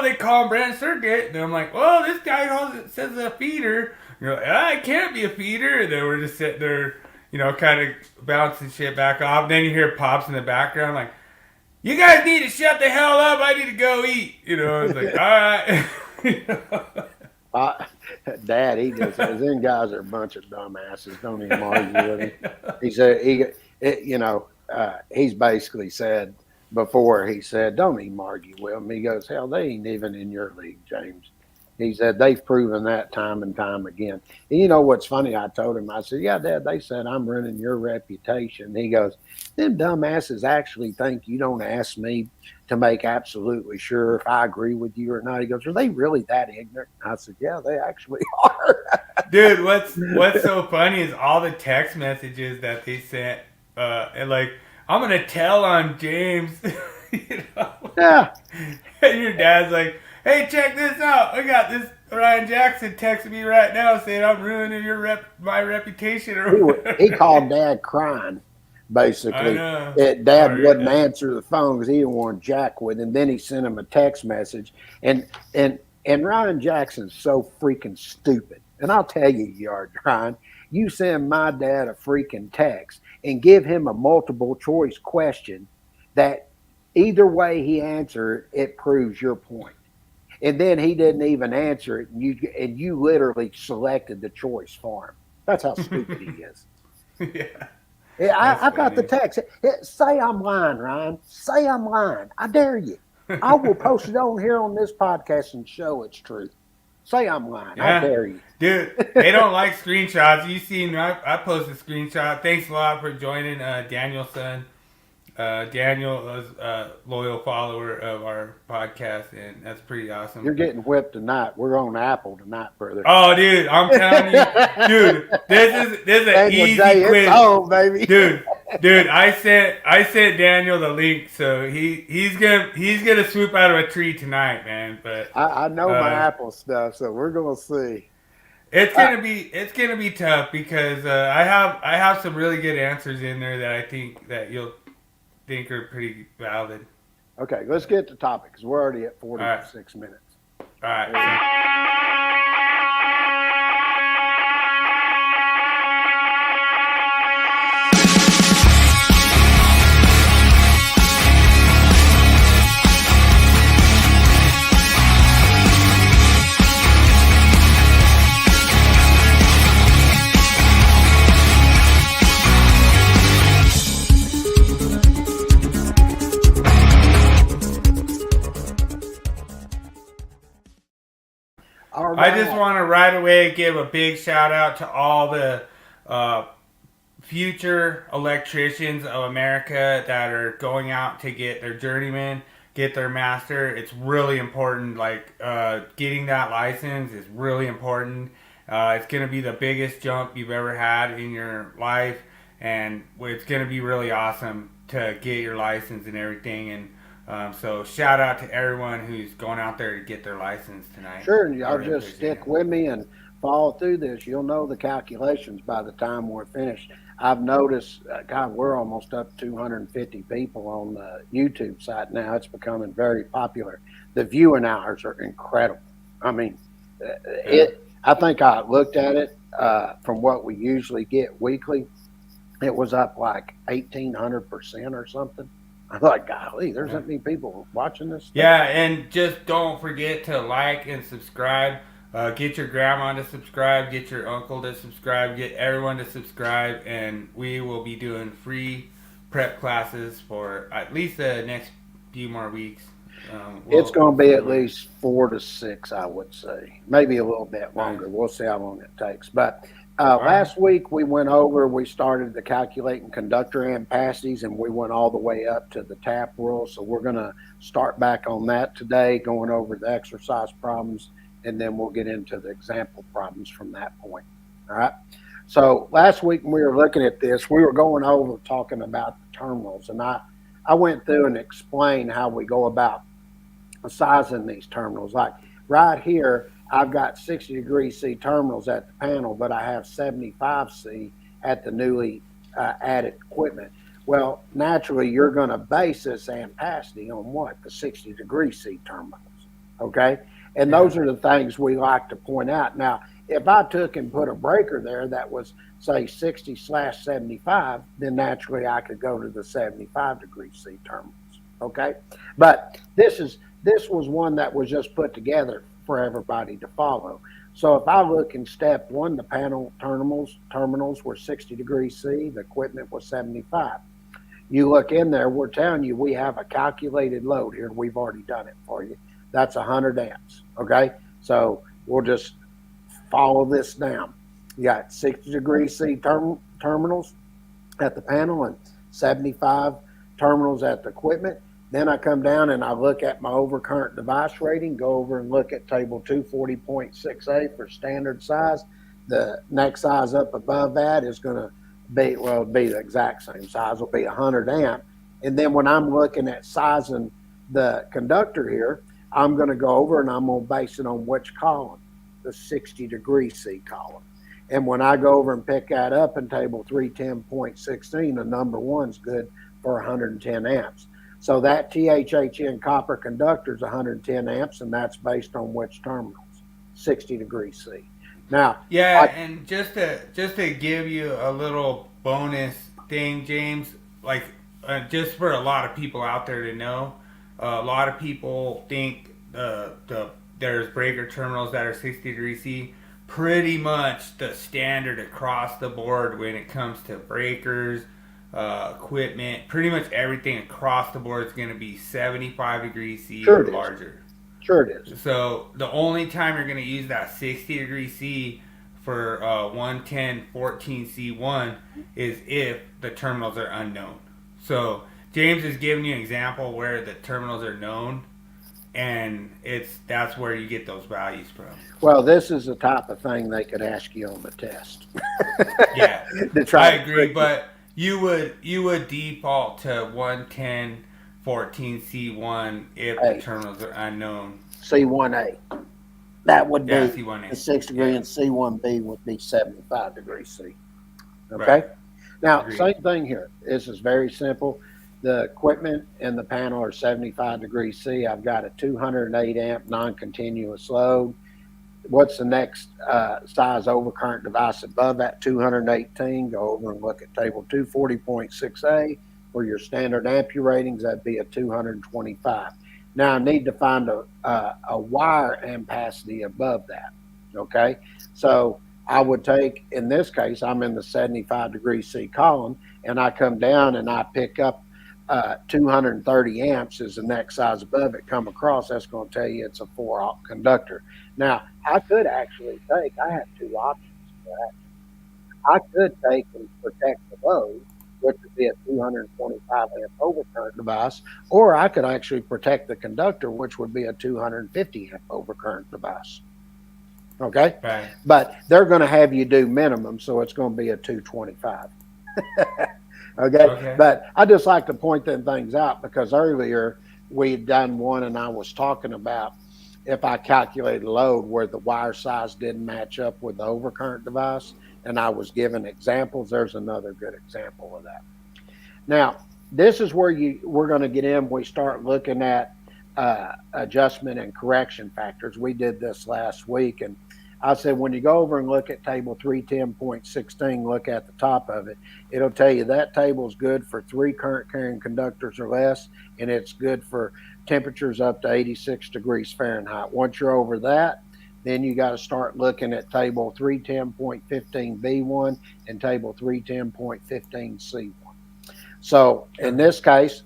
they call them branch circuit. And I'm like, well, this guy says it's a feeder. And you're like, it can't be a feeder. And then we're just sitting there, kind of bouncing shit back off. And then you hear pops in the background like, you guys need to shut the hell up. I need to go eat. It's like, all right. Dad, he just says, them guys are a bunch of dumbasses. Don't even argue with him. He said, he's basically said before, he said, don't even argue with him. He goes, hell, they ain't even in your league, James. He said, they've proven that time and time again. And you know what's funny? I told him, I said, yeah, Dad, they said I'm ruining your reputation. He goes, them dumbasses actually think you don't ask me to make absolutely sure if I agree with you or not. He goes, are they really that ignorant? I said, yeah, they actually are. Dude, what's so funny is all the text messages that they sent, and like, I'm going to tell on James, Yeah. And your dad's like, hey, check this out. I got this Ryan Jackson texting me right now saying I'm ruining my reputation. He called Dad crying, basically. Dad wouldn't answer the phone because he didn't want to jack with him. Then he sent him a text message. And Ryan Jackson's so freaking stupid. And I'll tell you, you are, Ryan. You send my dad a freaking text and give him a multiple choice question that either way he answered, it proves your point. And then he didn't even answer it, and you literally selected the choice for him. That's how stupid he is. Yeah. I got the text. Say I'm lying, Ryan. Say I'm lying. I dare you. I will post it on here on this podcast and show it's true. Say I'm lying. Yeah. I dare you. Dude, they don't like screenshots. You seen, I posted a screenshot. Thanks a lot for joining Daniel's son. Daniel is a loyal follower of our podcast, and that's pretty awesome. You're getting whipped tonight. We're on Apple tonight, brother. Oh, dude, I'm telling you, dude, this is an easy quiz, baby. Dude, I sent Daniel the link, so he's gonna swoop out of a tree tonight, man. But I know my Apple stuff, so we're gonna see. It's gonna be tough because I have some really good answers in there that I think that you'll think are pretty valid. Okay, let's get to topic because we're already at 46 minutes. All right. I just want to right away give a big shout out to all the future electricians of America that are going out to get their journeyman, get their master, it's really important. Like getting that license is really important. It's going to be the biggest jump you've ever had in your life, and it's going to be really awesome to get your license and everything. And so shout out to everyone who's going out there to get their license tonight. Sure, and y'all just stick with me and follow through this. You'll know the calculations by the time we're finished. I've noticed, God, we're almost up 250 people on the YouTube site now. It's becoming very popular. The viewing hours are incredible. I mean, I think I looked at it from what we usually get weekly. It was up like 1,800% or something. I'm like, golly, there's that many people watching this stuff. Yeah, and just don't forget to like and subscribe. Get your grandma to subscribe, get your uncle to subscribe, get everyone to subscribe, and we will be doing free prep classes for at least the next few more weeks. It's going to be at least 4 to 6, I would say. Maybe a little bit longer. We'll see how long it takes. But last week we started the calculating conductor ampacities, and we went all the way up to the tap rule. So we're going to start back on that today, going over the exercise problems, and then we'll get into the example problems from that point. All right. So last week when we were looking at this, we were going over talking about the terminals, and I went through and explained how we go about sizing these terminals. Like right here, I've got 60 degree C terminals at the panel, but I have 75 C at the newly added equipment. Well, naturally, you're going to base this ampacity on what? The 60 degree C terminals. Okay. And those are the things we like to point out. Now, if I took and put a breaker there that was, say, 60/75, then naturally I could go to the 75 degree C terminals. Okay. But this was one that was just put together for everybody to follow. So if I look in step one, the panel terminals were 60 degrees C, the equipment was 75. You look in there, we're telling you we have a calculated load here. We've already done it for you. That's 100 amps. Okay. So we'll just follow this down. You got 60 degrees C terminals at the panel and 75 terminals at the equipment. Then I come down and I look at my overcurrent device rating, go over and look at table 240.6A for standard size. The next size up above that is going to be, it'll be the exact same size. It'll be 100 amp. And then when I'm looking at sizing the conductor here, I'm going to go over and I'm going to base it on which column, the 60 degree C column. And when I go over and pick that up in table 310.16, the number one's good for 110 amps. So that THHN copper conductor is 110 amps, and that's based on which terminals? 60 degrees C. Now, and just to give you a little bonus thing, James, like just for a lot of people out there to know, a lot of people think there's breaker terminals that are 60 degrees C. Pretty much the standard across the board when it comes to breakers, equipment, pretty much everything across the board is going to be 75 degrees C or larger. Sure it is. So the only time you're going to use that 60 degrees C for 110 14C1 is if the terminals are unknown. So James is giving you an example where the terminals are known, and that's where you get those values from. Well, this is the type of thing they could ask you on the test. Yeah, I agree, but you would default to 110 14C1 if the terminals are unknown. C1A. That would be C1A. The 6 degree, and C1B would be 75 degrees C. Okay? Right. Now, Agreed. same thing here. This is very simple. The equipment and the panel are 75 degrees C. I've got a 208 amp non-continuous load. What's the next size overcurrent device above that? 218. Go over and look at table 240.6A for your standard ampere ratings. That'd be a 225. Now I need to find a wire ampacity above that. Okay, so I would take, in this case, I'm in the 75 degrees C column, and I come down and I pick up 230 amps is the next size above it. Come across, that's going to tell you it's a 4-aught conductor. Now, I could actually I have two options for that. I could take and protect the load, which would be a 225 amp overcurrent device, or I could actually protect the conductor, which would be a 250 amp overcurrent device. Okay? Right. But they're going to have you do minimum, so it's going to be a 225. Okay? But I just like to point them things out because earlier we'd done one and I was talking about if I calculated load where the wire size didn't match up with the overcurrent device, and I was giving examples. There's another good example of that. Now, this is where we're going to get in. We start looking at adjustment and correction factors. We did this last week, and I said when you go over and look at table 310.16, look at the top of it. It'll tell you that table is good for 3 current carrying conductors or less, and it's good for temperatures up to 86 degrees Fahrenheit. Once you're over that, then you got to start looking at table 310.15B1 and table 310.15C1. So in this case,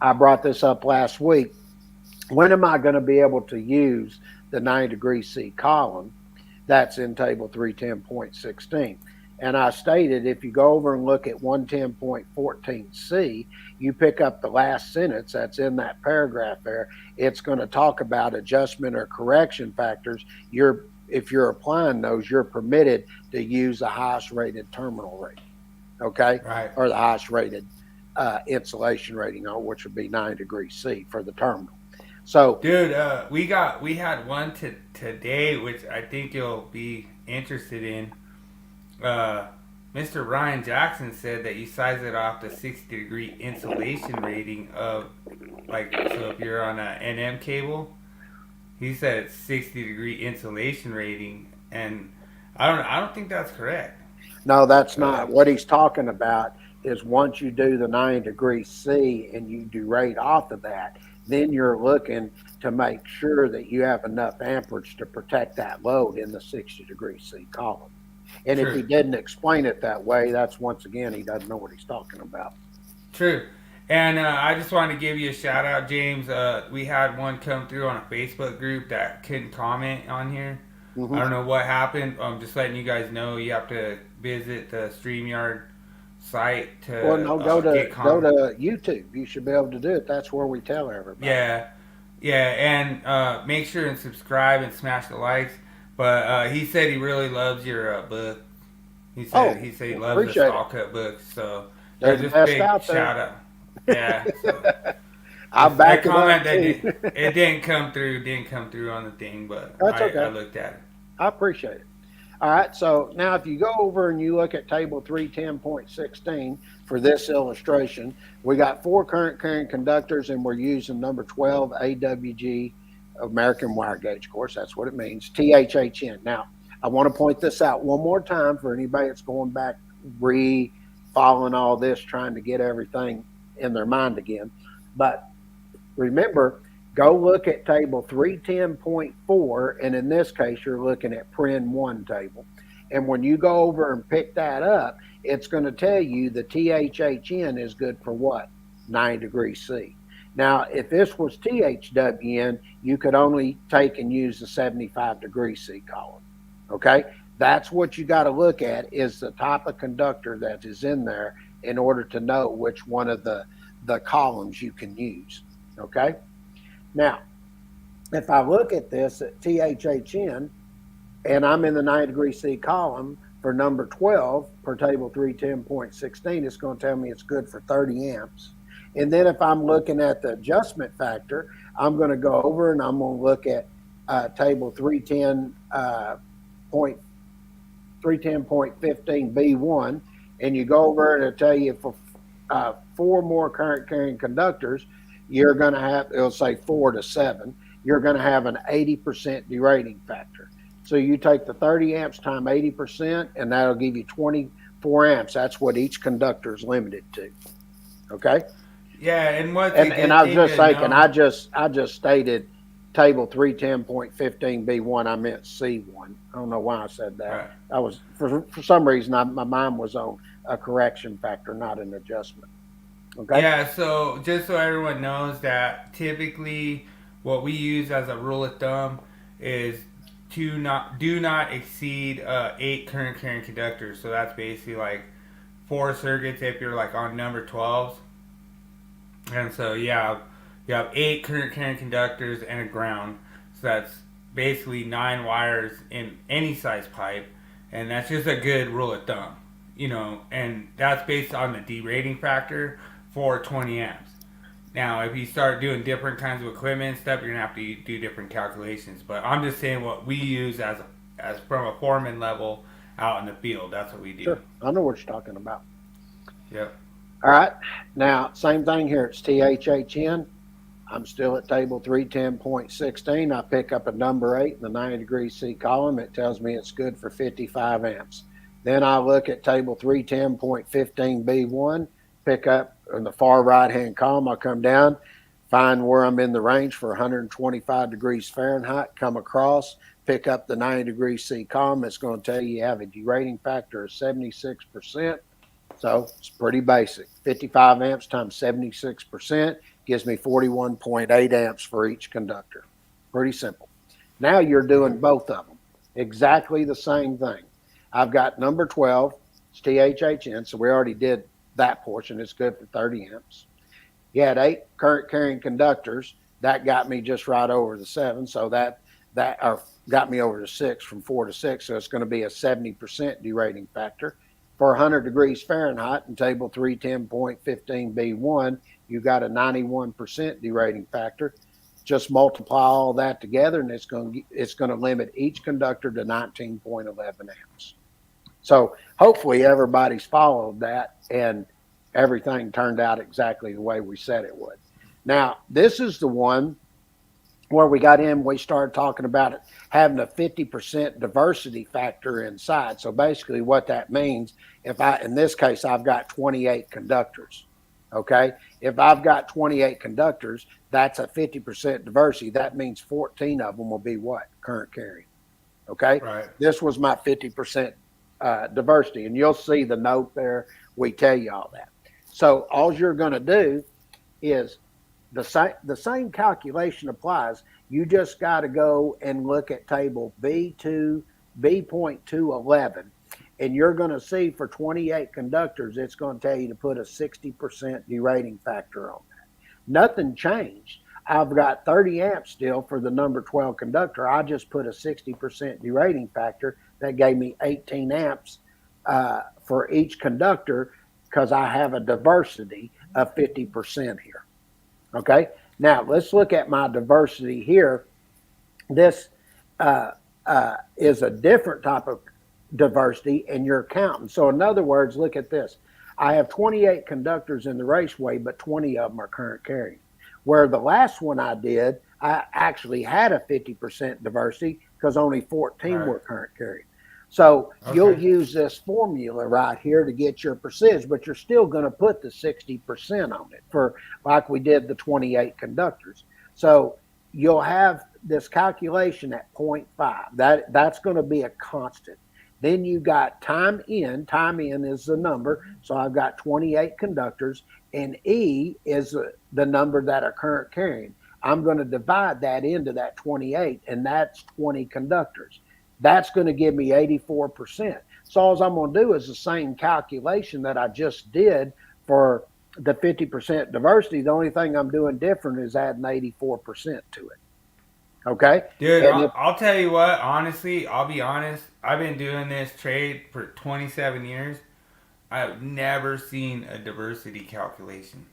I brought this up last week. When am I going to be able to use the 90 degree C column? That's in table 310.16. And I stated if you go over and look at 110.14C, you pick up the last sentence that's in that paragraph there. It's going to talk about adjustment or correction factors. If you're applying those, you're permitted to use the highest rated terminal rating, okay? Right. Or the highest rated insulation rating, which would be 90 degrees C for the terminal. So, dude, we had one today, which I think you'll be interested in. Mr. Ryan Jackson said that you size it off the 60 degree insulation rating of, like, so if you're on a NM cable, he said it's 60 degree insulation rating, and I don't think that's correct. No, that's not. What he's talking about is once you do the 90 degree C and you derate off of that, then you're looking to make sure that you have enough amperage to protect that load in the 60 degree C column. And True. If he didn't explain it that way, that's once again, he doesn't know what he's talking about. True. And I just wanted to give you a shout out, James. We had one come through on a Facebook group that couldn't comment on here. Mm-hmm. I don't know what happened. I'm just letting you guys know you have to visit the StreamYard site to go to YouTube. You should be able to do it. That's where we tell everybody. Yeah, and make sure and subscribe and smash the likes. But he said he really loves your book. He said he loves the Stallcup book. So there's a big shout out. Yeah. So, I'll back it up. It didn't come through on the thing, but that's okay. I looked at it. I appreciate it. All right, so now if you go over and you look at table 310.16 for this illustration, we got 4 current carrying conductors and we're using number 12 AWG, American wire gauge, of course, that's what it means, THHN. Now, I want to point this out one more time for anybody that's going back, following all this, trying to get everything in their mind again. But remember, go look at table 310.4, and in this case, you're looking at PRIN 1 table. And when you go over and pick that up, it's going to tell you the THHN is good for what? 90 degrees C. Now, if this was THWN, you could only take and use the 75 degrees C column, okay? That's what you got to look at is the type of conductor that is in there in order to know which one of the columns you can use, okay? Now, if I look at this at THHN and I'm in the 90 degree C column for number 12 per table 310.16, it's going to tell me it's good for 30 amps. And then if I'm looking at the adjustment factor, I'm going to go over and I'm going to look at table 310.15B1, and you go over and it'll tell you for 4 more current carrying conductors, you're going to have, it'll say 4 to 7, you're going to have an 80% derating factor. So you take the 30 amps times 80%, and that'll give you 24 amps. That's what each conductor is limited to. Okay? Yeah, and what? And I was just thinking, I just stated table 310.15B1. I meant C1. I don't know why I said that. Right. I was for some reason my mind was on a correction factor, not an adjustment. Okay. Yeah. So just so everyone knows that typically what we use as a rule of thumb is do not exceed 8 current carrying conductors. So that's basically like 4 circuits if you're like on number 12s. And so you have 8 current carrying conductors and a ground. So that's basically 9 wires in any size pipe, and that's just a good rule of thumb, and that's based on the derating factor for 20 amps. Now, if you start doing different kinds of equipment and stuff, you're gonna have to do different calculations. But I'm just saying what we use as from a foreman level out in the field. That's what we do. Sure, I know what you're talking about. Yep. All right, now same thing here. It's THHN. I'm still at table 310.16. I pick up a number 8 in the 90-degree C column. It tells me it's good for 55 amps. Then I look at table 310.15B1, pick up in the far right-hand column. I come down, find where I'm in the range for 125 degrees Fahrenheit, come across, pick up the 90-degree C column. It's going to tell you have a derating factor of 76%. So it's pretty basic. 55 amps times 76%. Gives me 41.8 amps for each conductor. Pretty simple. Now you're doing both of them. Exactly the same thing. I've got number 12, it's THHN, so we already did that portion. It's good for 30 amps. You had 8 current carrying conductors. That got me just right over the 7, so that got me over to 6, from 4 to 6, so it's going to be a 70% derating factor. For 100 degrees Fahrenheit in table 310.15B1, you got a 91% derating factor. Just multiply all that together, and it's going to limit each conductor to 19.11 amps. So hopefully everybody's followed that, and everything turned out exactly the way we said it would. Now, this is the one where we started talking about it having a 50% diversity factor inside. So basically what that means, in this case, I've got 28 conductors. Okay. If I've got 28 conductors, that's a 50% diversity. That means 14 of them will be what? Current carrying. Okay. Right. This was my 50% diversity, and you'll see the note there. We tell you all that. So all you're going to do is the same calculation applies. You just got to go and look at table B.211, and you're going to see for 28 conductors, it's going to tell you to put a 60% derating factor on that. Nothing changed. I've got 30 amps still for the number 12 conductor. I just put a 60% derating factor. That gave me 18 amps for each conductor, because I have a diversity of 50% here. Okay, now let's look at my diversity here. This is a different type of diversity, and you're counting. So in other words, look at this. I have 28 conductors in the raceway, but 20 of them are current carrying. Where the last one I did, I actually had a 50% diversity because only 14 were current carrying. So you'll use this formula right here to get your percentage, but you're still going to put the 60% on it for like we did the 28 conductors. So you'll have this calculation at 0.5. That's going to be a constant. Then you got time in. Time in is the number. So I've got 28 conductors, and E is the number that are current carrying. I'm going to divide that into that 28, and that's 20 conductors. That's going to give me 84%. So all I'm going to do is the same calculation that I just did for the 50% diversity. The only thing I'm doing different is adding 84% to it. Okay? Dude, I'll tell you what, honestly, I'll be honest. I've been doing this trade for 27 years. I've never seen a diversity calculation.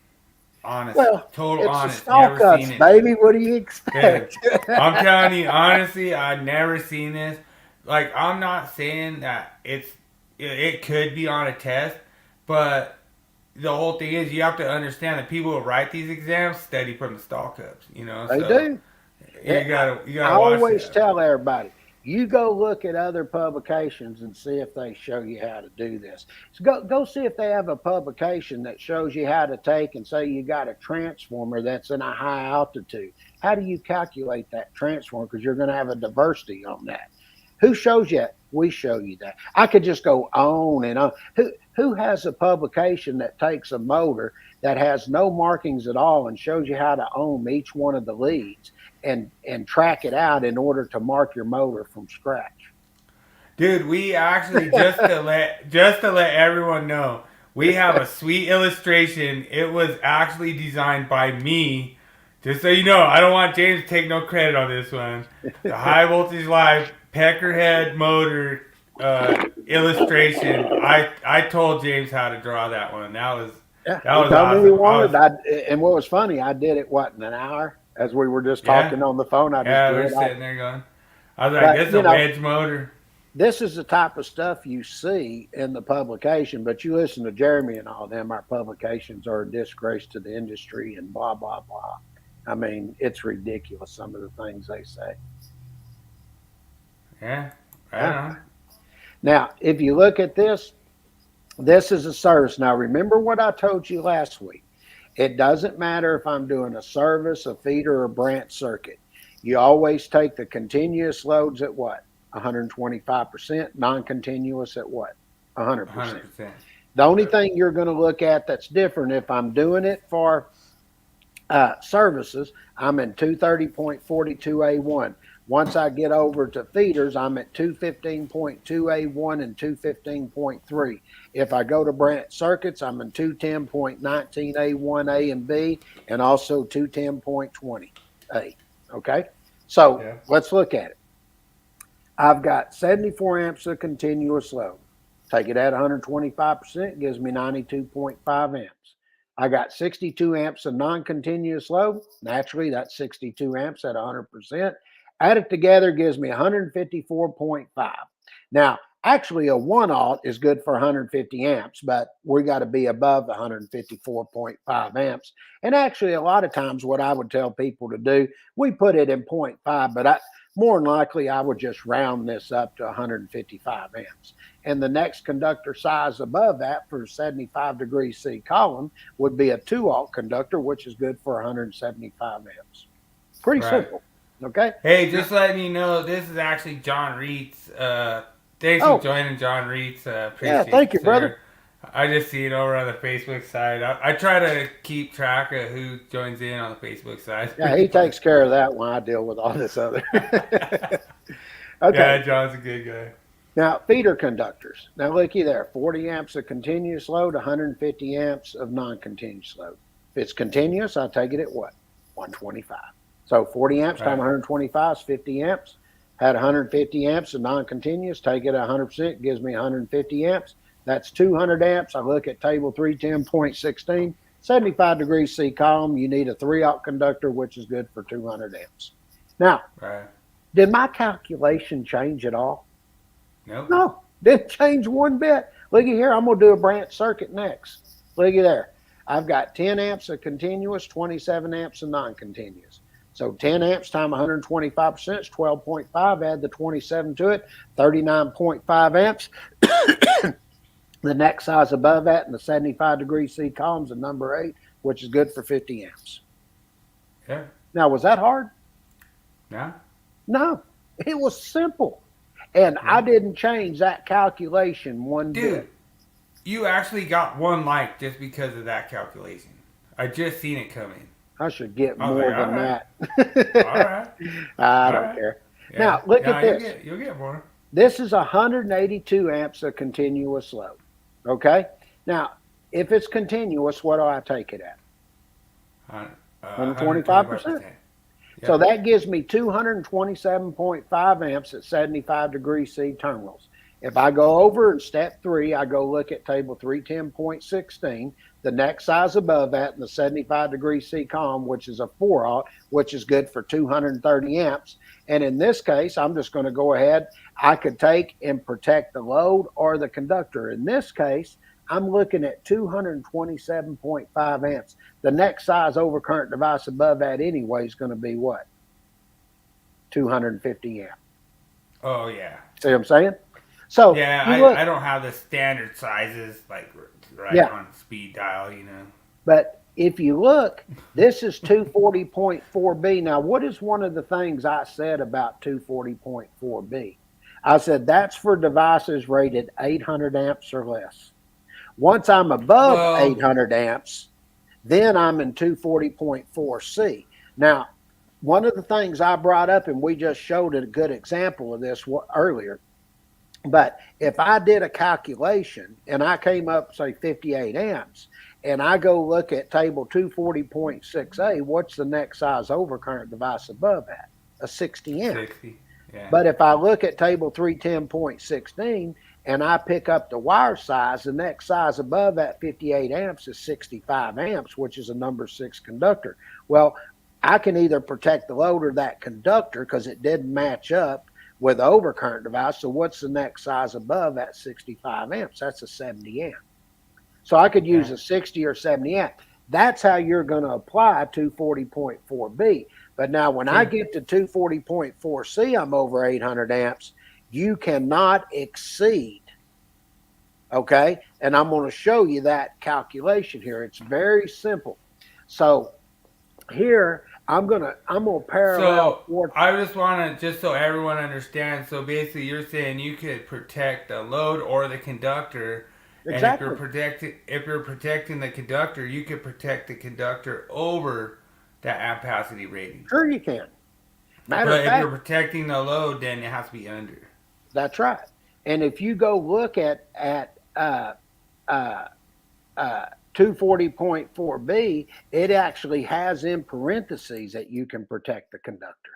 Honestly, well, total it's honest. Stallcup, Never seen it. baby. What do you expect? I'm telling you, honestly, I've never seen this. Like, I'm not saying that it could be on a test, but the whole thing is you have to understand that people who write these exams study from the Stallcups. They do. You gotta. I always tell everybody, you go look at other publications and see if they show you how to do this. So go see if they have a publication that shows you how to take and say you got a transformer that's in a high altitude. How do you calculate that transformer? Because you're going to have a diversity on that. Who shows you that? We show you that. I could just go on and on. Who has a publication that takes a motor that has no markings at all and shows you how to ohm each one of the leads and track it out in order to mark your motor from scratch. Dude, we actually just to let everyone know, we have a sweet illustration. It was actually designed by me. Just so you know, I don't want James to take no credit on this one. The high voltage live peckerhead motor illustration. I told James how to draw that one. That was awesome. And what was funny, I did it in an hour as we were just talking on the phone. We were sitting there going. I was like, this is a wedge motor. This is the type of stuff you see in the publication, but you listen to Jeremy and all of them, our publications are a disgrace to the industry and blah, blah, blah. I mean, it's ridiculous, some of the things they say. Yeah, right on. Now, if you look at this is a service. Now, remember what I told you last week. It doesn't matter if I'm doing a service, a feeder, or a branch circuit. You always take the continuous loads at what? 125%, non-continuous at what? 100%. The only thing you're going to look at that's different, if I'm doing it for services, I'm in 230.42A1. Once I get over to feeders, I'm at 215.2A1 and 215.3. If I go to branch circuits, I'm in 210.19A1, A and B, and also 210.20A. Okay? So let's look at it. I've got 74 amps of continuous load. Take it at 125%, gives me 92.5 amps. I got 62 amps of non-continuous load. Naturally, that's 62 amps at 100%. Add it together gives me 154.5. Now, actually, a 1-aught is good for 150 amps, but we got to be above the 154.5 amps. And actually, a lot of times what I would tell people to do, we put it in 0.5, but more than likely, I would just round this up to 155 amps. And the next conductor size above that for 75 degrees C column would be a 2-aught conductor, which is good for 175 amps. Pretty simple. Okay. Hey, just letting you know, this is actually John Reitz. Thanks for joining, John Reitz. Thank you, brother. I just see it over on the Facebook side. I try to keep track of who joins in on the Facebook side. Yeah, he takes care of that when I deal with all this other. Okay. Yeah, John's a good guy. Now, feeder conductors. Now, looky there. 40 amps of continuous load, 150 amps of non-continuous load. If it's continuous, I take it at what? 125. So 40 amps times 125 is 50 amps. Had 150 amps of non-continuous, take it at 100%, gives me 150 amps. That's 200 amps. I look at table 310.16, 75 degrees C column. You need a 3-aught conductor, which is good for 200 amps. Now, did my calculation change at all? Nope. No, didn't change one bit. Looky here, I'm going to do a branch circuit next. Looky there. I've got 10 amps of continuous, 27 amps of non-continuous. So 10 amps times 125% is 12.5. Add the 27 to it, 39.5 amps. The next size above that in the 75 degrees C columns is number 8, which is good for 50 amps. Yeah. Now, was that hard? No. No, it was simple. And I didn't change that calculation one bit. You actually got one like just because of that calculation. I just seen it coming. I should get more than that. All right. I don't care. Yeah. Now, look at this. You'll get more. This is 182 amps of continuous load. Okay? Now, if it's continuous, what do I take it at? 125%. So that gives me 227.5 amps at 75 degrees C terminals. If I go over in step 3, I go look at table 310.16, the next size above that in the 75 degrees C column, which is a 4-aught, which is good for 230 amps. And in this case, I'm just going to go ahead. I could take and protect the load or the conductor. In this case, I'm looking at 227.5 amps. The next size overcurrent device above that anyway is going to be what? 250 amp. Oh, yeah. See what I'm saying? So yeah, I don't have the standard sizes like on speed dial, you know. But if you look, this is 240.4B. Now, what is one of the things I said about 240.4B? I said that's for devices rated 800 amps or less. Once I'm above 800 amps, Then I'm in 240.4C. Now, one of the things I brought up, and we just showed a good example of this earlier, but if I did a calculation and I came up, say, 58 amps, and I go look at table 240.6A, what's the next size overcurrent device above that? A 60 amp. 60. Yeah. But if I look at table 310.16 and I pick up the wire size, the next size above that 58 amps is 65 amps, which is a number 6 conductor. Well, I can either protect the load or that conductor because it didn't match up with the overcurrent device. So what's the next size above that 65 amps? That's a 70 amp. So I could use a 60 or 70 amp. That's how you're going to apply 240.4B. But now when I get to 240.4C, I'm over 800 amps. You cannot exceed, okay? And I'm going to show you that calculation here. It's very simple. So here, I'm gonna parallel. So I just want to, just so everyone understands. So basically, you're saying you could protect the load or the conductor, Exactly. and if you're protecting the conductor, you could protect the conductor over that ampacity rating. Sure, you can. But if you're protecting the load, then it has to be under. That's right. And if you go look at 240.4B, it actually has in parentheses that you can protect the conductor.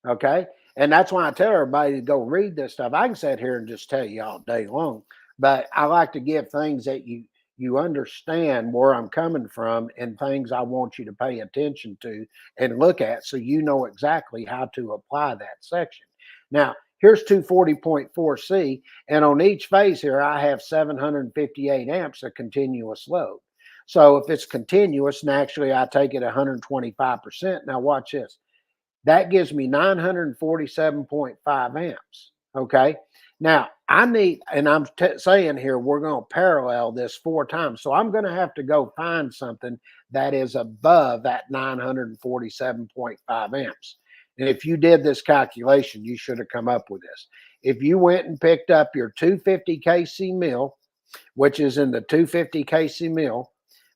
Okay? And that's why I tell everybody to go read this stuff. I can sit here and just tell you all day long, but I like to give things that you understand where I'm coming from and things I want you to pay attention to and look at so you know exactly how to apply that section. Now, here's 240.4C, and on each phase here, I have 758 amps of continuous load. So if it's continuous, naturally, I take it 125%. Now watch this. That gives me 947.5 amps, okay? Now, I need, and I'm saying here, we're going to parallel this 4 times. So I'm going to have to go find something that is above that 947.5 amps. And if you did this calculation, you should have come up with this. If you went and picked up your 250 kc mil, which is in the 250 kc mil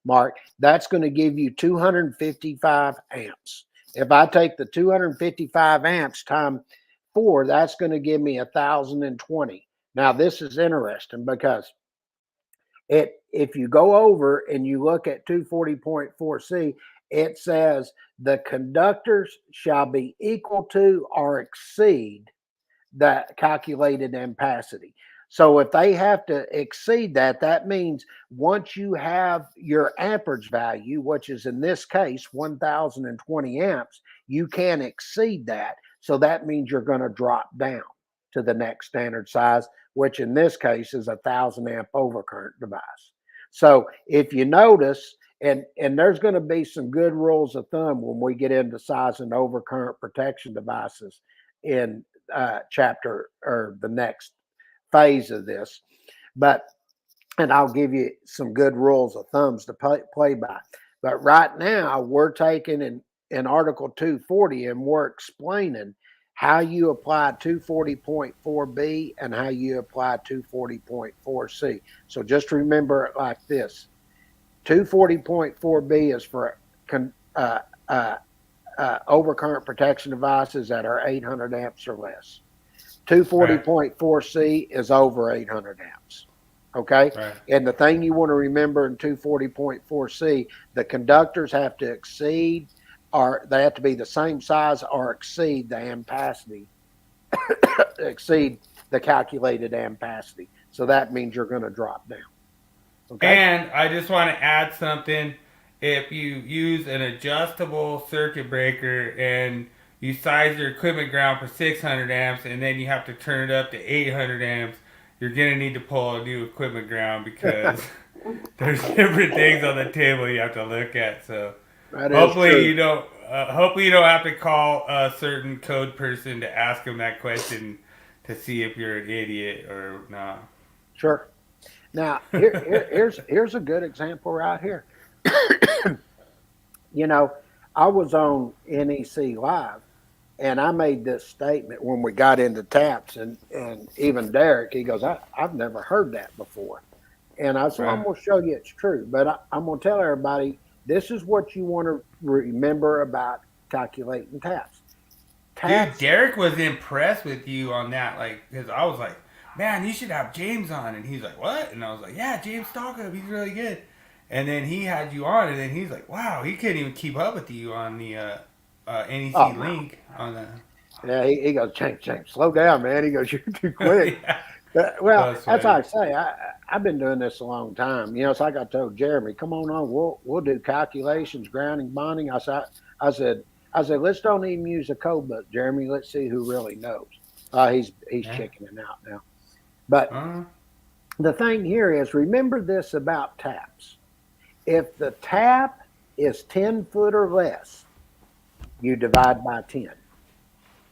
mark, that's going to give you 255 amps. If I take the 255 amps times 4, that's going to give me 1,020. Now, this is interesting because if you go over and you look at 240.4C, it says the conductors shall be equal to or exceed the calculated ampacity. So if they have to exceed that, that means once you have your amperage value, which is in this case 1,020 amps, you can exceed that. So that means you're going to drop down to the next standard size, which in this case is a 1,000 amp overcurrent device. So if you notice, and there's going to be some good rules of thumb when we get into size and overcurrent protection devices in chapter or the next phase of this, and I'll give you some good rules of thumbs to play by. But right now we're taking in Article 240 and we're explaining how you apply 240.4B and how you apply 240.4C. So just remember it like this. 240.4B is for overcurrent protection devices that are 800 amps or less. 240.4C is over 800 amps. Okay. Right. And the thing you want to remember in 240.4C, the conductors have to exceed, or they have to be the same size or exceed the ampacity, exceed the calculated ampacity. So that means you're going to drop down. Okay. And I just want to add something. If you use an adjustable circuit breaker and you size your equipment ground for 600 amps and then you have to turn it up to 800 amps, you're going to need to pull a new equipment ground because there's different things on the table you have to look at. So hopefully you don't have to call a certain code person to ask them that question to see if you're an idiot or not. Sure. Now, here's a good example right here. You know, I was on NEC Live, and I made this statement when we got into taps, and even Derek, he goes, I've never heard that before. And I said, I'm going to show you it's true. But I'm going to tell everybody, This is what you want to remember about calculating taps. Dude, Derek was impressed with you on that, like, because I was like, man, you should have James on, and he's like, what? And I was like, yeah, James Stallcup, he's really good. And then he had you on, and then he's like, wow, he couldn't even keep up with you on the NEC link on the. Yeah, he goes, James, slow down, man. He goes, you're too quick. Yeah. Well, that's how I say. I've been doing this a long time. You know, it's like I told Jeremy, come on, we'll do calculations, grounding, bonding. I said, let's don't even use a code book, Jeremy. Let's see who really knows. He's chickening out now. But the thing here is, remember this about taps. If the tap is 10 foot or less, you divide by 10.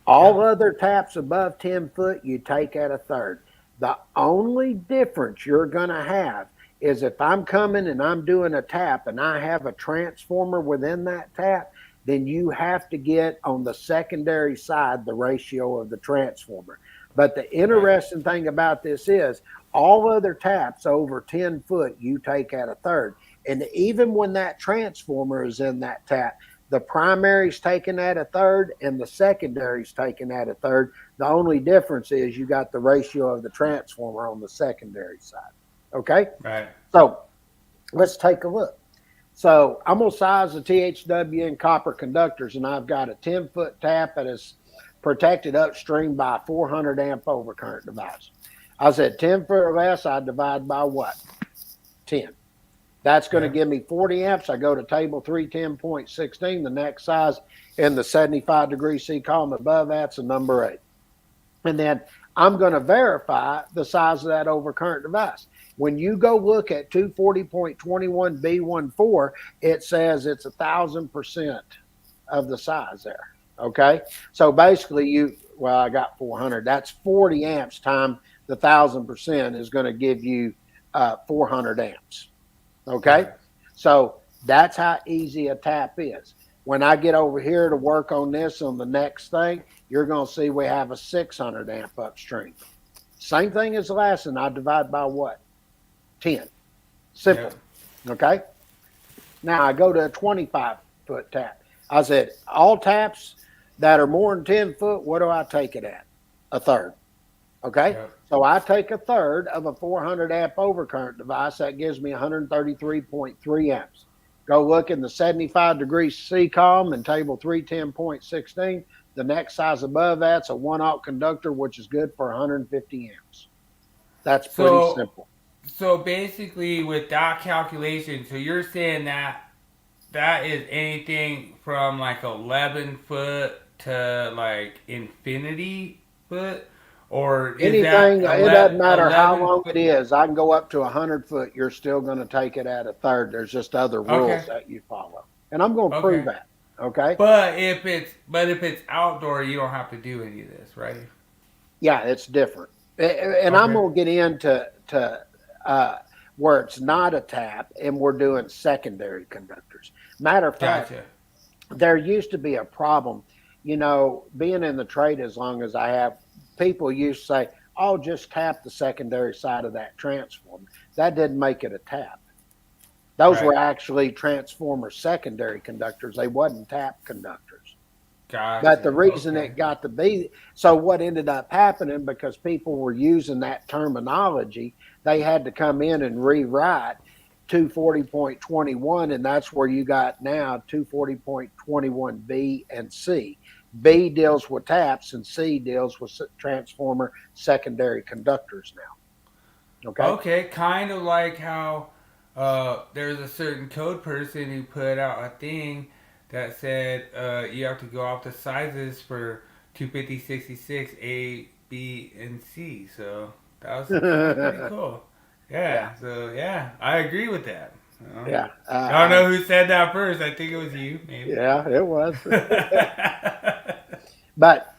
All other taps above 10 foot, you take at a third. The only difference you're going to have is if I'm coming and I'm doing a tap and I have a transformer within that tap, then you have to get on the secondary side the ratio of the transformer. But the interesting thing about this is all other taps over 10 foot, you take at a third. And even when that transformer is in that tap, the primary's taken at a third and the secondary's taken at a third. The only difference is you got the ratio of the transformer on the secondary side. Okay? Right. So let's take a look. So I'm going to size the THW in copper conductors, and I've got a 10-foot tap that is protected upstream by a 400 amp overcurrent device. I said 10 foot or less, I divide by what? 10. That's going to give me 40 amps. I go to table 310.16. The next size in the 75 degree C column above that's a number 8. And then I'm going to verify the size of that overcurrent device. When you go look at 240.21B14, it says it's 1,000% of the size there. Okay. So basically I got 400. That's 40 amps times the 1,000% is going to give you 400 amps. Okay, so that's how easy a tap is. When I get over here to work on this on the next thing, you're going to see we have a 600 amp upstream. Same thing as the last one. I divide by what? 10. Simple. Yeah. Okay. Now I go to a 25-foot tap. I said all taps that are more than 10 foot, what do I take it at? A third. Okay. Yeah. So I take a third of a 400 amp overcurrent device. That gives me 133.3 amps. Go look in the 75 degree C column in table 310.16. The next size above that's a 1-aught conductor, which is good for 150 amps. That's pretty simple. So basically with that calculation, so you're saying that is anything from like 11 foot to like infinity foot? Or anything, it doesn't matter how long it is. I can go up to 100 foot. You're still going to take it at a third. There's just other rules that you follow, and I'm going to prove that. Okay. But if it's outdoor, you don't have to do any of this, right? Yeah, it's different. And I'm going to get into where it's not a tap, and we're doing secondary conductors. Matter of fact, there used to be a problem. You know, being in the trade as long as I have. People used to say, oh, just tap the secondary side of that transformer. That didn't make it a tap. Those were actually transformer secondary conductors. They wasn't tap conductors. Gotcha. But the reason it got to be, so what ended up happening, because people were using that terminology, they had to come in and rewrite 240.21, and that's where you got now 240.21B and C. B deals with taps and C deals with transformer secondary conductors now. Okay, kind of like how there's a certain code person who put out a thing that said you have to go off the sizes for 250/66 A, B, and C. So that was pretty cool. Yeah. So I agree with that. Yeah. I don't know who said that first. I think it was you, maybe. Yeah, it was. But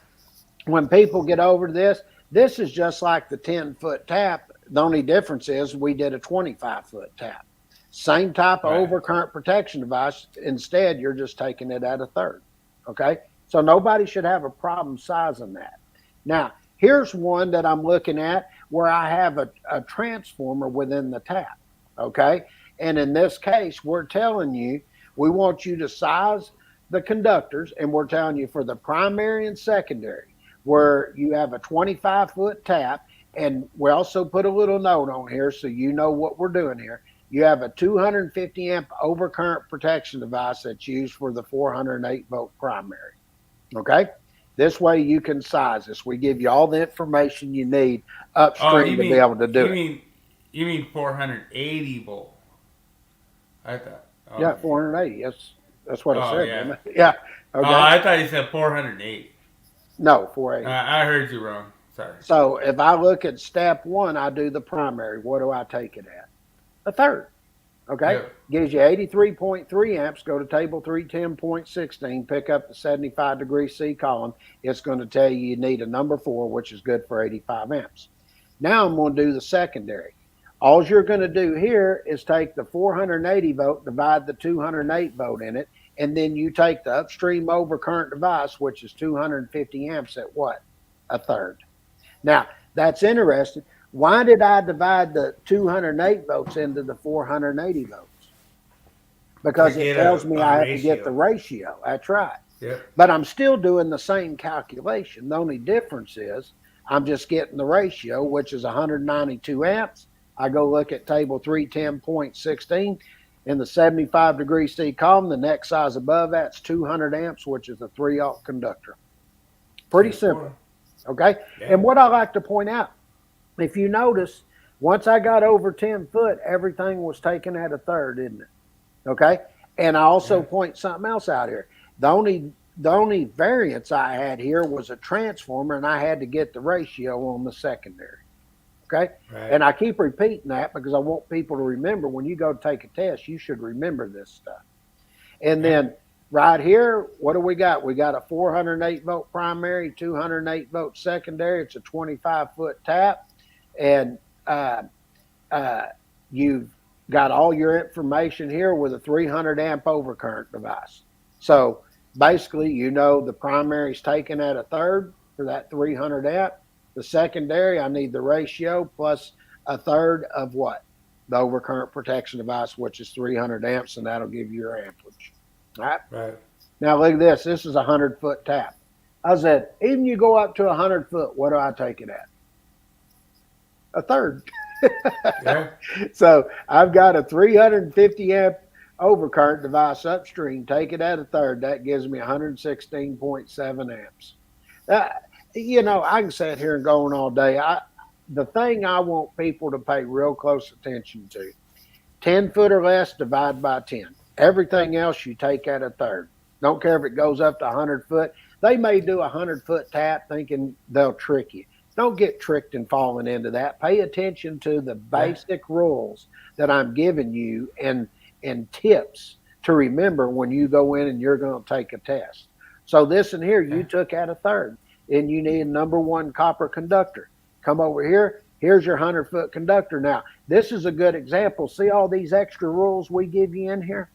when people get over to this is just like the 10-foot tap. The only difference is we did a 25-foot tap. Same type of overcurrent protection device. Instead, you're just taking it at a third. Okay? So nobody should have a problem sizing that. Now, here's one that I'm looking at where I have a transformer within the tap. Okay? And in this case, we're telling you We want you to size the conductors, and we're telling you for the primary and secondary, where you have a 25-foot tap, and we also put a little note on here so you know what we're doing here. You have a 250 amp overcurrent protection device that's used for the 408 volt primary. Okay? This way you can size this. We give you all the information you need upstream to be able to do it. You mean 480 volt? I thought. Oh, Yeah, 480. That's what I said. Yeah. Yeah. Okay. I thought you said 408. No, 480. I heard you wrong. Sorry. So if I look at step 1, I do the primary. What do I take it at? A third. Okay. Yep. Gives you 83.3 amps. Go to table 310.16. Pick up the 75 degree C column. It's going to tell you need a number 4, which is good for 85 amps. Now I'm going to do the secondary. All you're going to do here is take the 480 volt, divide the 208 volt in it, and then you take the upstream overcurrent device, which is 250 amps, at what? A third. Now, that's interesting. Why did I divide the 208 volts into the 480 volts? Because it tells me I have to get the ratio. That's right. Yep. But I'm still doing the same calculation. The only difference is I'm just getting the ratio, which is 192 amps. I go look at table 310.16 in the 75 degree C column. The next size above that's 200 amps, which is a 3-aught conductor. Pretty simple. Okay. Yeah. And what I like to point out, if you notice, once I got over 10 foot, everything was taken at a third, isn't it? Okay. And I also point something else out here. The only variance I had here was a transformer, and I had to get the ratio on the secondary. Okay. Right. And I keep repeating that because I want people to remember when you go take a test, you should remember this stuff. And then right here, what do we got? We got a 408 volt primary, 208 volt secondary. It's a 25-foot tap. And you've got all your information here with a 300 amp overcurrent device. So basically, you know the primary is taken at a third for that 300 amp. The secondary, I need the ratio plus a third of what? The overcurrent protection device, which is 300 amps, and that'll give you your amperage. All right? Right. Now look at this. This is a 100-foot tap. I said, even you go up to 100 foot, what do I take it at? A third. Yeah. So I've got a 350 amp overcurrent device upstream. Take it at a third. That gives me 116.7 amps. You know, I can sit here and go on all day. The thing I want people to pay real close attention to, 10 foot or less, divide by 10. Everything else you take at a third. Don't care if it goes up to 100 foot. They may do a 100-foot tap thinking they'll trick you. Don't get tricked and falling into that. Pay attention to the basic rules that I'm giving you and tips to remember when you go in and you're going to take a test. So this in here, you took at a third, and you need a number 1 copper conductor. Come over here. Here's your 100-foot conductor. Now, this is a good example. See all these extra rules we give you in here?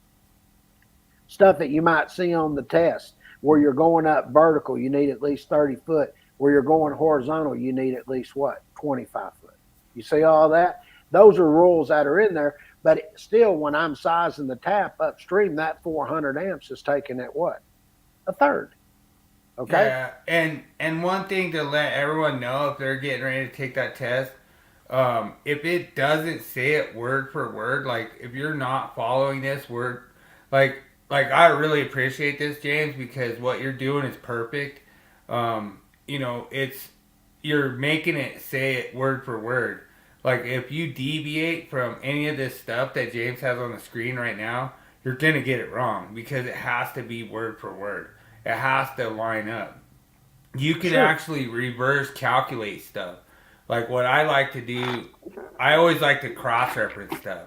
Stuff that you might see on the test. Where you're going up vertical, you need at least 30 foot. Where you're going horizontal, you need at least what? 25 foot. You see all that? Those are rules that are in there. But still, when I'm sizing the tap upstream, that 400 amps is taken at what? A third. Okay? Yeah, and one thing to let everyone know if they're getting ready to take that test, if it doesn't say it word for word, like if you're not following this word, like I really appreciate this, James, because what you're doing is perfect. You know, you're making it say it word for word. Like if you deviate from any of this stuff that James has on the screen right now, you're gonna get it wrong because it has to be word for word. It has to line up. You can actually reverse calculate stuff. Like what I like to do, I always like to cross-reference stuff.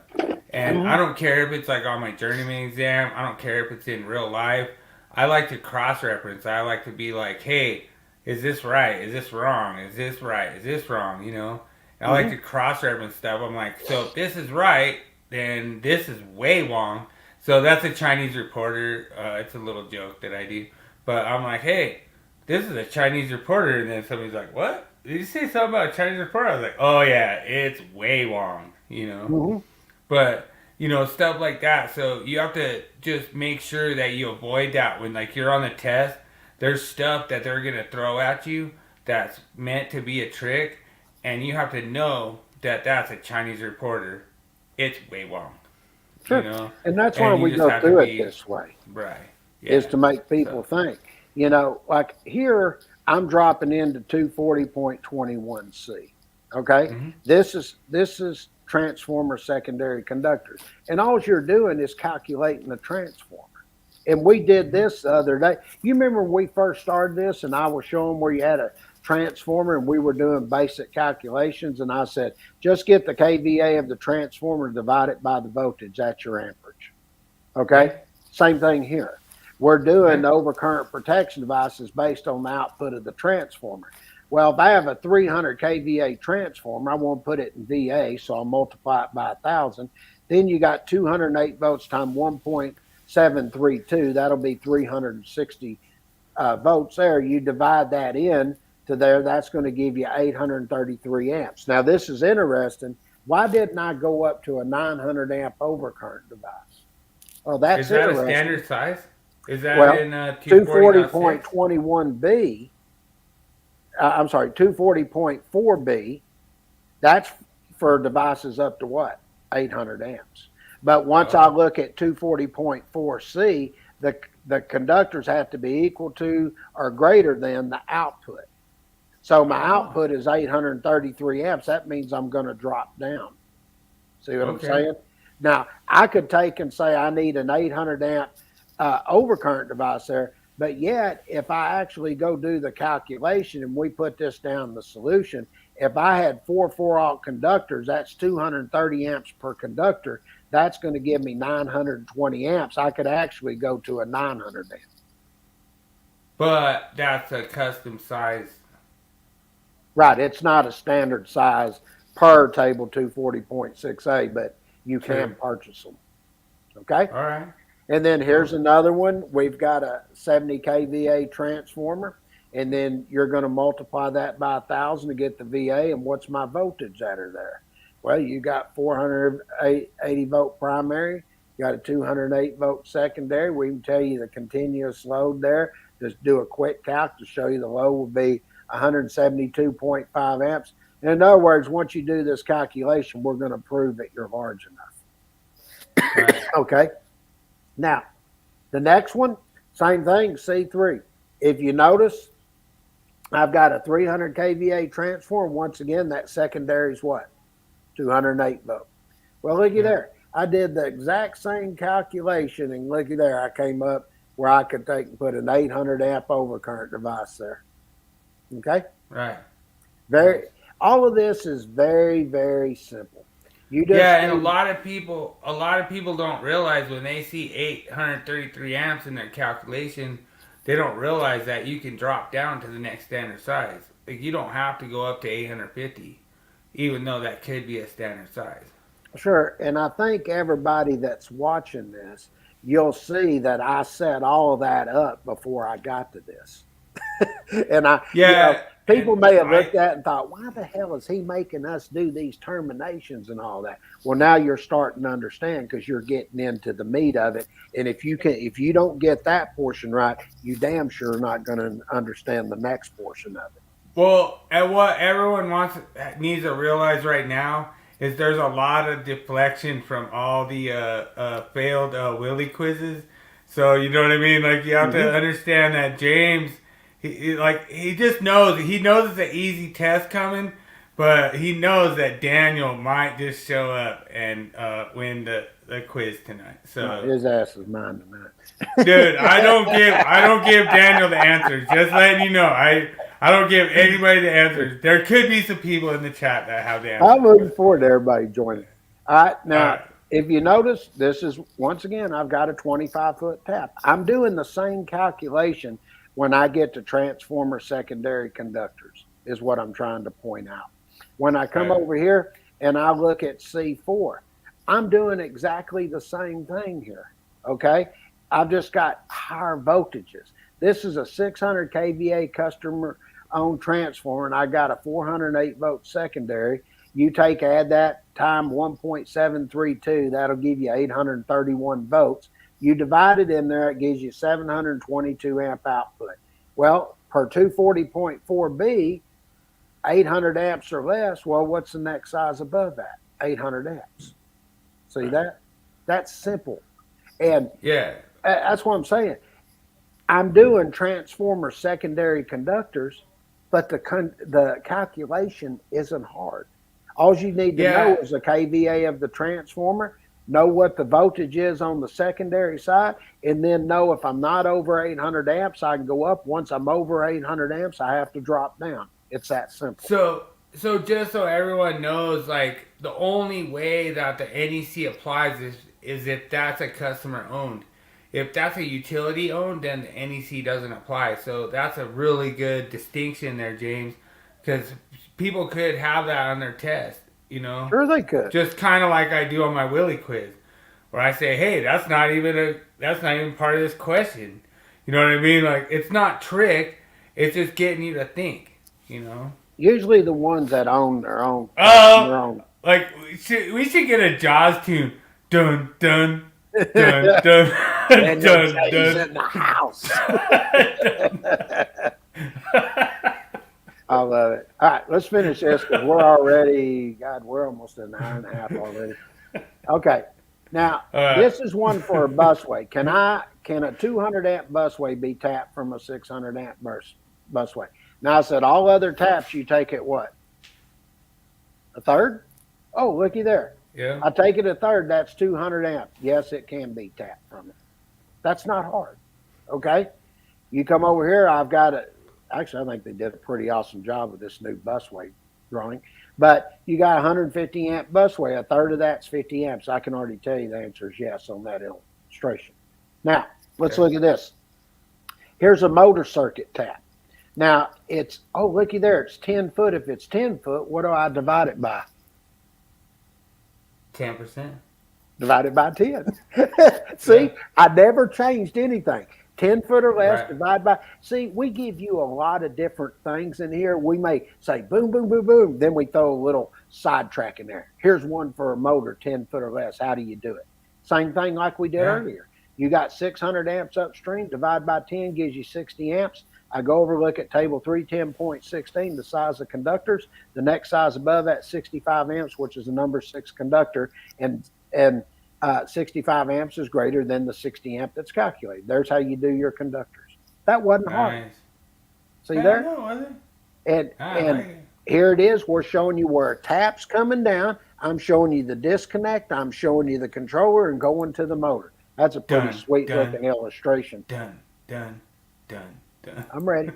And I don't care if it's like on my Journeyman exam. I don't care if it's in real life. I like to cross-reference. I like to be like, hey, is this right? Is this wrong? Is this right? Is this wrong? You know? I like to cross-reference stuff. I'm like, so if this is right, then this is way wrong. So that's a Chinese reporter. It's a little joke that I do. But I'm like, hey, this is a Chinese reporter. And then somebody's like, what? Did you say something about a Chinese reporter? I was like, oh, yeah, it's way wrong, you know? But stuff like that. So you have to just make sure that you avoid that when like you're on the test. There's stuff that they're gonna throw at you that's meant to be a trick, and you have to know that that's a Chinese reporter. It's way wrong. Sure. And that's why we go through it this way. Right. Yeah. Is to make people think. Like here, I'm dropping into 240.21C. Okay? Mm-hmm. This is transformer secondary conductors. And all you're doing is calculating the transformer. And we did this the other day. You remember when we first started this and I was showing where you had a transformer and we were doing basic calculations, and I said, just get the kVA of the transformer, divide it by the voltage. That's your amperage. Okay? Same thing here. We're doing the overcurrent protection devices based on the output of the transformer. Well, if I have a 300 kVA transformer, I want to put it in VA, so I'll multiply it by 1,000. Then you got 208 volts times 1.732. That'll be 360 volts there. You divide that in to there, that's going to give you 833 amps. Now, this is interesting. Why didn't I go up to a 900 amp overcurrent device? Well, that's Is that interesting. a standard size? Is that in 240.21B? I'm sorry, 240.4B. That's for devices up to what? 800 amps. But once I look at 240.4C, the conductors have to be equal to or greater than the output. So my output is 833 amps. That means I'm going to drop down. See what I'm saying? Now, I could take and say I need an 800 amp overcurrent device there, but yet if I actually go do the calculation and we put this down in the solution, if I had 4/4 conductors, that's 230 amps per conductor. That's going to give me 920 amps. I could actually go to a 900 amp. But that's a custom size. Right. It's not a standard size per table 240.6A, but you can purchase them. Okay? All right. And then here's another one. We've got a 70 kVA transformer, and then you're going to multiply that by 1,000 to get the VA. And what's my voltage that are there? Well, you got 480 volt primary, you got a 208 volt secondary. We can tell you the continuous load there. Just do a quick calc to show you the load will be 172.5 amps. And in other words, once you do this calculation, we're going to prove that you're large enough. Right. Okay. Now, the next one, same thing, C3. If you notice, I've got a 300 kVA transformer. Once again, that secondary is what? 208 volt. Well, looky there. I did the exact same calculation, and looky there. I came up where I could take and put an 800 amp overcurrent device there. Okay? Right. All of this is very, very simple. And a lot of people don't realize when they see 833 amps in their calculation, they don't realize that you can drop down to the next standard size. Like you don't have to go up to 850, even though that could be a standard size. Sure, and I think everybody that's watching this, you'll see that I set all of that up before I got to this. And people may have looked at it and thought, why the hell is he making us do these terminations and all that? Well, now you're starting to understand because you're getting into the meat of it. And if you don't get that portion right, you damn sure are not going to understand the next portion of it. Well, and what everyone needs to realize right now is there's a lot of deflection from all the failed Willie quizzes. So you know what I mean? Like you have to understand that James. He just knows. He knows it's an easy test coming, but he knows that Daniel might just show up and win the quiz tonight. So his ass is mine tonight. Dude, I don't give Daniel the answers. Just letting you know, I don't give anybody the answers. There could be some people in the chat that have the answers. I'm looking forward to everybody joining. All right, now if you notice, this is once again I've got a 25-foot tap. I'm doing the same calculation. When I get to transformer secondary conductors is what I'm trying to point out. When I come over here and I look at C4, I'm doing exactly the same thing here, okay? I've just got higher voltages. This is a 600 kVA customer-owned transformer, and I got a 408 volt secondary. You add that time 1.732, that'll give you 831 volts. You divide it in there, it gives you 722 amp output. Well, per 240.4B, 800 amps or less, well, what's the next size above that? 800 amps. See that? That's simple. And that's what I'm saying. I'm doing transformer secondary conductors, but the calculation isn't hard. All you need to know is the kVA of the transformer, know what the voltage is on the secondary side, and then know if I'm not over 800 amps, I can go up. Once I'm over 800 amps, I have to drop down. It's that simple. So just so everyone knows, like, the only way that the NEC applies is if that's a customer owned. If that's a utility owned, then the NEC doesn't apply. So that's a really good distinction there, James, because people could have that on their test, you know? Sure they could. Just kind of like I do on my Willie Quiz, where I say, hey, that's not even part of this question. You know what I mean? Like, it's not trick. It's just getting you to think, you know? Usually the ones that own their own. Like, we should get a Jaws tune. Dun, dun, dun, dun, and dun, dun. In the house. I love it. All right, let's finish this because we're almost an hour and a half already. Okay. Now, this is one for a busway. Can a 200 amp busway be tapped from a 600 amp busway? Now, I said all other taps you take at what? A third? Oh, looky there. Yeah. I take it a third. That's 200 amps. Yes, it can be tapped from it. That's not hard. Okay? You come over here. I've got it. Actually, I think they did a pretty awesome job with this new busway drawing. But you got 150 amp busway. A third of that's 50 amps. I can already tell you the answer is yes on that illustration. Now, let's look at this. Here's a motor circuit tap. Now, looky there. It's 10 foot. If it's 10 foot, what do I divide it by? 10%. Divided by 10. See, I never changed anything. 10 foot or less, divide by. See, we give you a lot of different things in here. We may say boom, boom, boom, boom. Then we throw a little sidetrack in there. Here's one for a motor, 10 foot or less. How do you do it? Same thing like we did earlier. You got 600 amps upstream, divide by 10 gives you 60 amps. I go over, look at table 310.16, the size of conductors. The next size above that, 65 amps, which is the number 6 conductor. And 65 amps is greater than the 60 amp that's calculated. There's how you do your conductors. That wasn't hard. See there? No, was it? And here it is. We're showing you where a tap's coming down. I'm showing you the disconnect. I'm showing you the controller and going to the motor. That's a pretty sweet looking illustration. Done. I'm ready.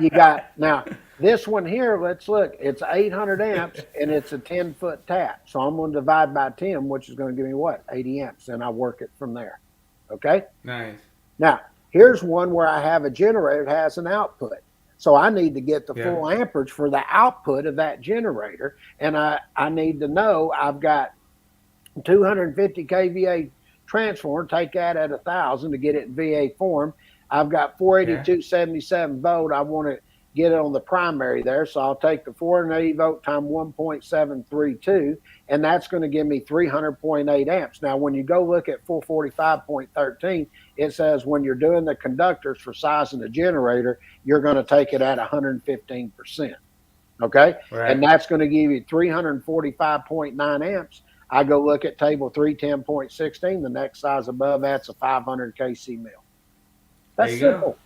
You got, now this one here, let's look. It's 800 amps and it's a 10 foot tap. So I'm going to divide by 10, which is going to give me what? 80 amps. And I work it from there. Okay? Nice. Now, here's one where I have a generator that has an output. So I need to get the full amperage for the output of that generator. And I need to know I've got 250 kVA transformer, take that at 1,000 to get it in VA form. I've got 482.77 volt. I want to get it on the primary there. So I'll take the 480 volt times 1.732, and that's going to give me 300.8 amps. Now, when you go look at 445.13, it says when you're doing the conductors for sizing the generator, you're going to take it at 115%. Okay? Right. And that's going to give you 345.9 amps. I go look at table 310.16. The next size above that's a 500 kc mill. That's simple.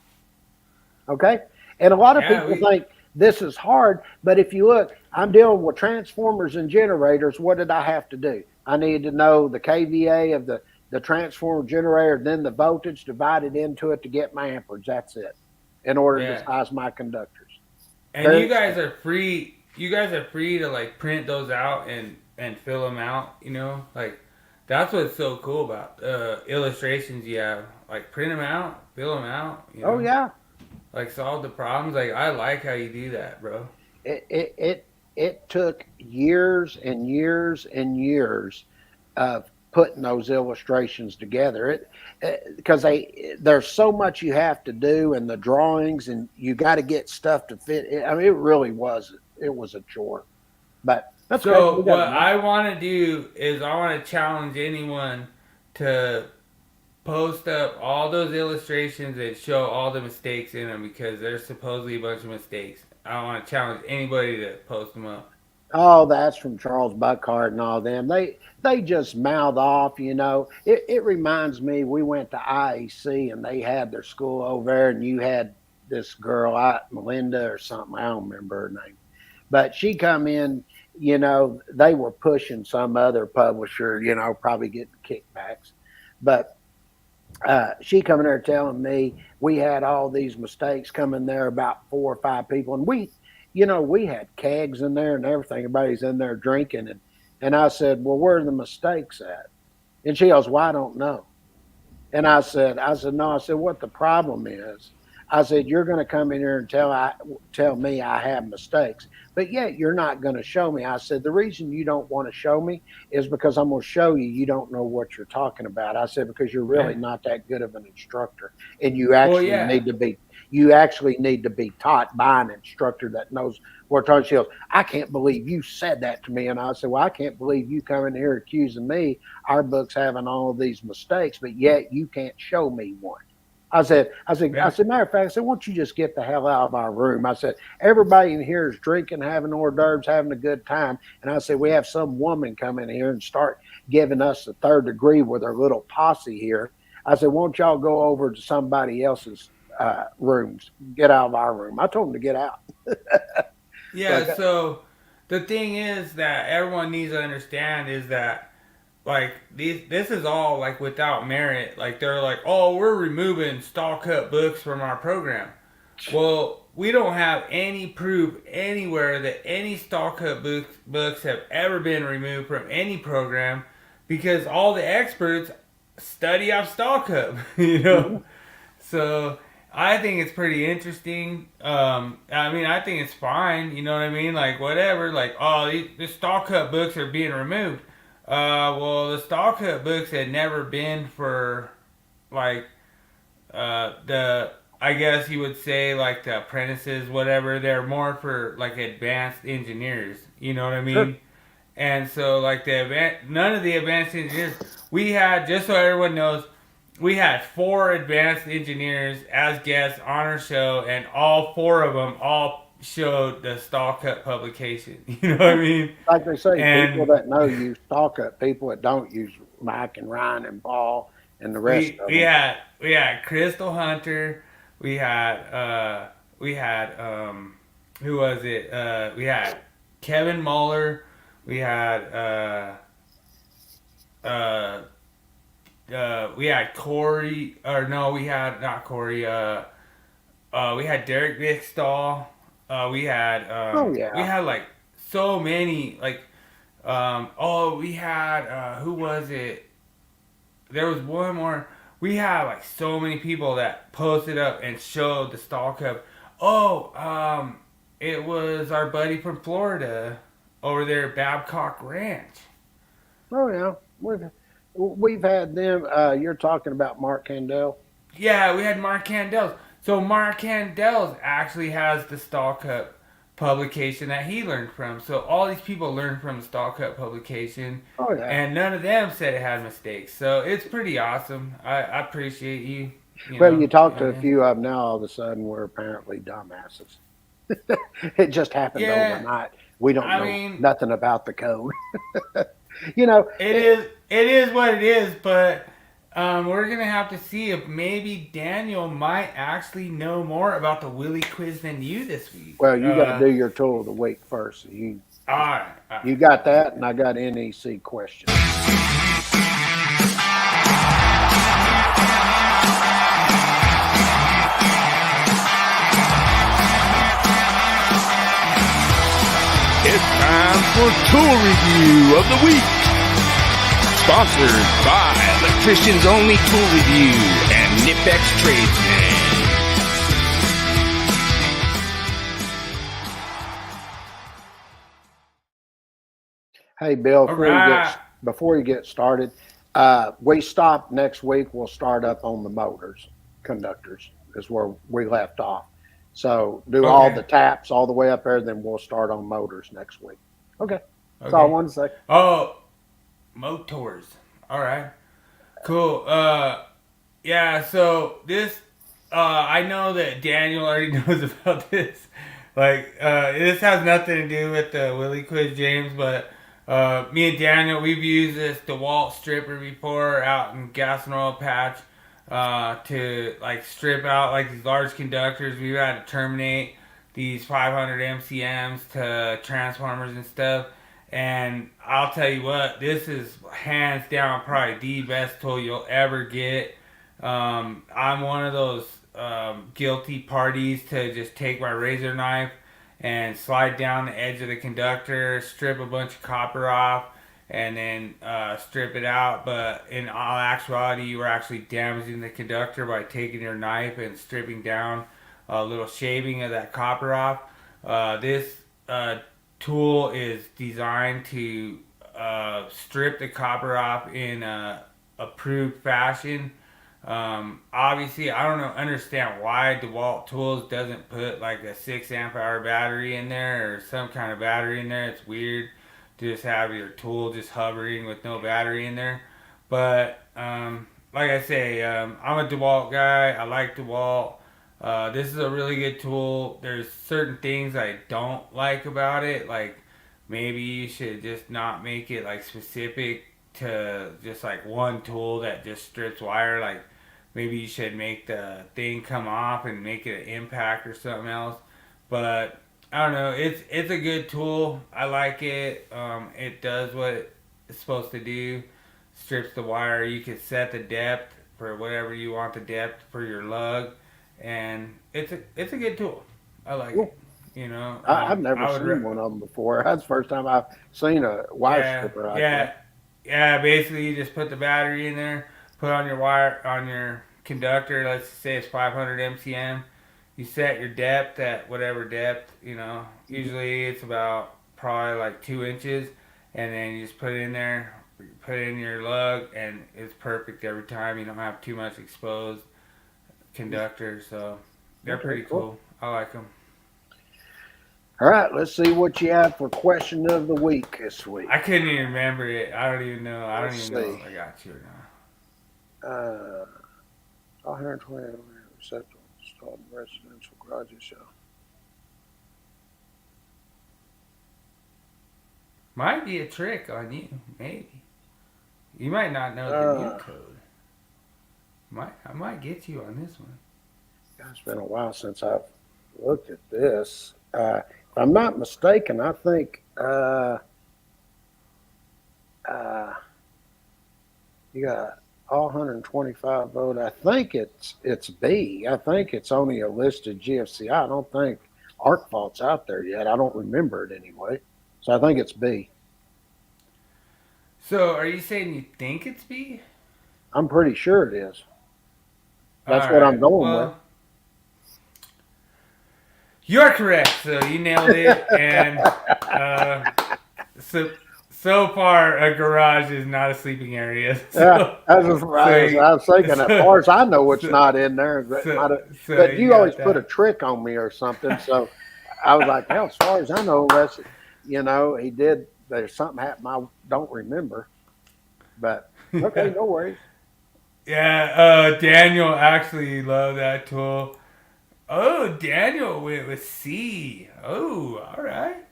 Okay? And a lot of people think this is hard, but if you look, I'm dealing with transformers and generators. What did I have to do? I needed to know the kVA of the transformer generator, then the voltage divided into it to get my amperage. That's it, in order to size my conductors. And you guys are free to like print those out and fill them out, you know? Like, that's what's so cool about illustrations you have. Like, print them out, fill them out. You know? Oh, yeah. Like, solve the problems. Like, I like how you do that, bro. It took years and years and years of putting those illustrations together. Because there's so much you have to do, and the drawings, and you got to get stuff to fit. I mean, it really was. It was a chore. But that's So okay. what I want to do is I want to challenge anyone to post up all those illustrations that show all the mistakes in them because there's supposedly a bunch of mistakes. I want to challenge anybody to post them up. Oh, that's from Charles Buckhart and all them. They just mouth off, you know. It reminds me, we went to IEC and they had their school over there, and you had this girl, Melinda or something. I don't remember her name, but she come in. You know, they were pushing some other publisher, you know, probably getting kickbacks, but she coming there telling me we had all these mistakes coming there, about 4 or 5 people, and we had kegs in there and everything. Everybody's in there drinking, and I said, well, where are the mistakes at? And she goes, well, I don't know. And I said, no. I said, what the problem is? I said, you're going to come in here and tell me I have mistakes, but yet you're not going to show me. I said, the reason you don't want to show me is because I'm going to show you don't know what you're talking about. I said, because you're really not that good of an instructor, and you actually need to be. You actually need to be taught by an instructor that knows what talking. She goes, I can't believe you said that to me. And I said, well, I can't believe you coming here accusing me. Our book's having all of these mistakes, but yet you can't show me one. I said, matter of fact, I said, why don't you just get the hell out of our room? I said, everybody in here is drinking, having hors d'oeuvres, having a good time. And I said, we have some woman come in here and start giving us the third degree with her little posse here. I said, won't y'all go over to somebody else's rooms, get out of our room. I told him to get out. Yeah, so the thing is that everyone needs to understand is that like this is all like without merit. Like they're like, oh, we're removing Stallcup books from our program. Well, we don't have any proof anywhere that any Stallcup books have ever been removed from any program because all the experts study off Stallcup, you know. Mm-hmm. So I think it's pretty interesting. I mean, I think it's fine. You know what I mean? Like, whatever. Like, oh, the Stallcup books are being removed. Well, the Stallcup books had never been for, like, I guess you would say, like, the apprentices, whatever. They're more for, like, advanced engineers. You know what I mean? Sure. And so, like, none of the advanced engineers, we had, just so everyone knows, we had 4 advanced engineers as guests on our show, and all 4 of them all showed the Stallcup publication. You know what I mean? Like they say, people that know use Stallcup, people that don't use Mike and Ryan and Paul and the rest of them. We had Crystal Hunter. We had who was it? We had Kevin Muller. We had we had Corey, or no, we had not Corey. We had Derek Bickstall. We had we had like so many like we had who was it? There was one more. We had like so many people that posted up and showed the Stallcup. It was our buddy from Florida over there at Babcock Ranch. Oh yeah, we've had them. You're talking about Mark Candell? Yeah, we had Mark Candell. So Mark Candell actually has the Stallcup publication that he learned from. So all these people learned from the Stallcup publication. Oh yeah. And none of them said it had mistakes. So it's pretty awesome. I appreciate you. You talk to a few of them now, all of a sudden we're apparently dumbasses. It just happened overnight. We don't know nothing about the code. It is what it is, but we're gonna have to see if maybe Daniel might actually know more about the Willie Quiz than you this week. Well, you got to do your tool of the week first. So you got that, and I got NEC Question. It's time for Tool Review of the Week. Sponsored by Electricians Only Tool Review and Nipex Tradesman. Hey, Bill, before you get started, we stop next week. We'll start up on the motors, conductors, is where we left off. So do all the taps all the way up there, then we'll start on motors next week. Okay. That's all I wanted to say. Oh, motors. All right. Cool. Yeah, so this, I know that Daniel already knows about this. Like, this has nothing to do with the Willie Quiz, James, but me and Daniel, we've used this DeWalt stripper before out in gas and oil patch to, like, strip out, like, these large conductors. We've had to terminate these 500 MCMs to transformers and stuff. And I'll tell you what, this is hands down probably the best tool you'll ever get. I'm one of those guilty parties to just take my razor knife and slide down the edge of the conductor, strip a bunch of copper off, and then strip it out. But in all actuality, you were actually damaging the conductor by taking your knife and stripping down a little shaving of that copper off. This tool is designed to strip the copper off in a approved fashion. Obviously, I don't understand why DeWalt Tools doesn't put like a 6 amp hour battery in there or some kind of battery in there. It's weird to just have your tool just hovering with no battery in there. But like I say, I'm a DeWalt guy. I like DeWalt. This is a really good tool. There's certain things I don't like about it. Like maybe you should just not make it like specific to just like one tool that just strips wire. Like maybe you should make the thing come off and make it an impact or something else. But I don't know. It's a good tool. I like it. It does what it's supposed to do. Strips the wire. You can set the depth for whatever you want the depth for your lug. And it's a good tool. I like it. You know, I've never seen one of them before. That's the first time I've seen a wire stripper. Yeah. Basically, you just put the battery in there, put on your wire on your conductor. Let's say it's 500 MCM. You set your depth at whatever depth. You know, usually it's about probably like 2 inches, and then you just put it in there. Put it in your lug, and it's perfect every time. You don't have too much exposed conductor, so they're pretty cool. I like them. All right, let's see what you have for question of the week this week. I couldn't even remember it. I don't even know. I don't even know if I got you or not. 120 receptacle installed in residential garages. Might be a trick on you, maybe. You might not know the new code. I might get you on this one. It's been a while since I've looked at this. If I'm not mistaken, I think you got all 125 volt. I think it's B. I think it's only a listed GFCI. I don't think arc fault's out there yet. I don't remember it anyway. So I think it's B. So are you saying you think it's B? I'm pretty sure it is. That's what I'm going with. You're correct. So you nailed it. And so far, a garage is not a sleeping area. So, I was thinking, as far as I know, it's not in there. But you always put a trick on me or something. So I was like, hell, as far as I know, unless, he did, there's something happened I don't remember. But, okay, no worries. Yeah, Daniel actually loved that tool. Oh, Daniel went with C. Oh, all right.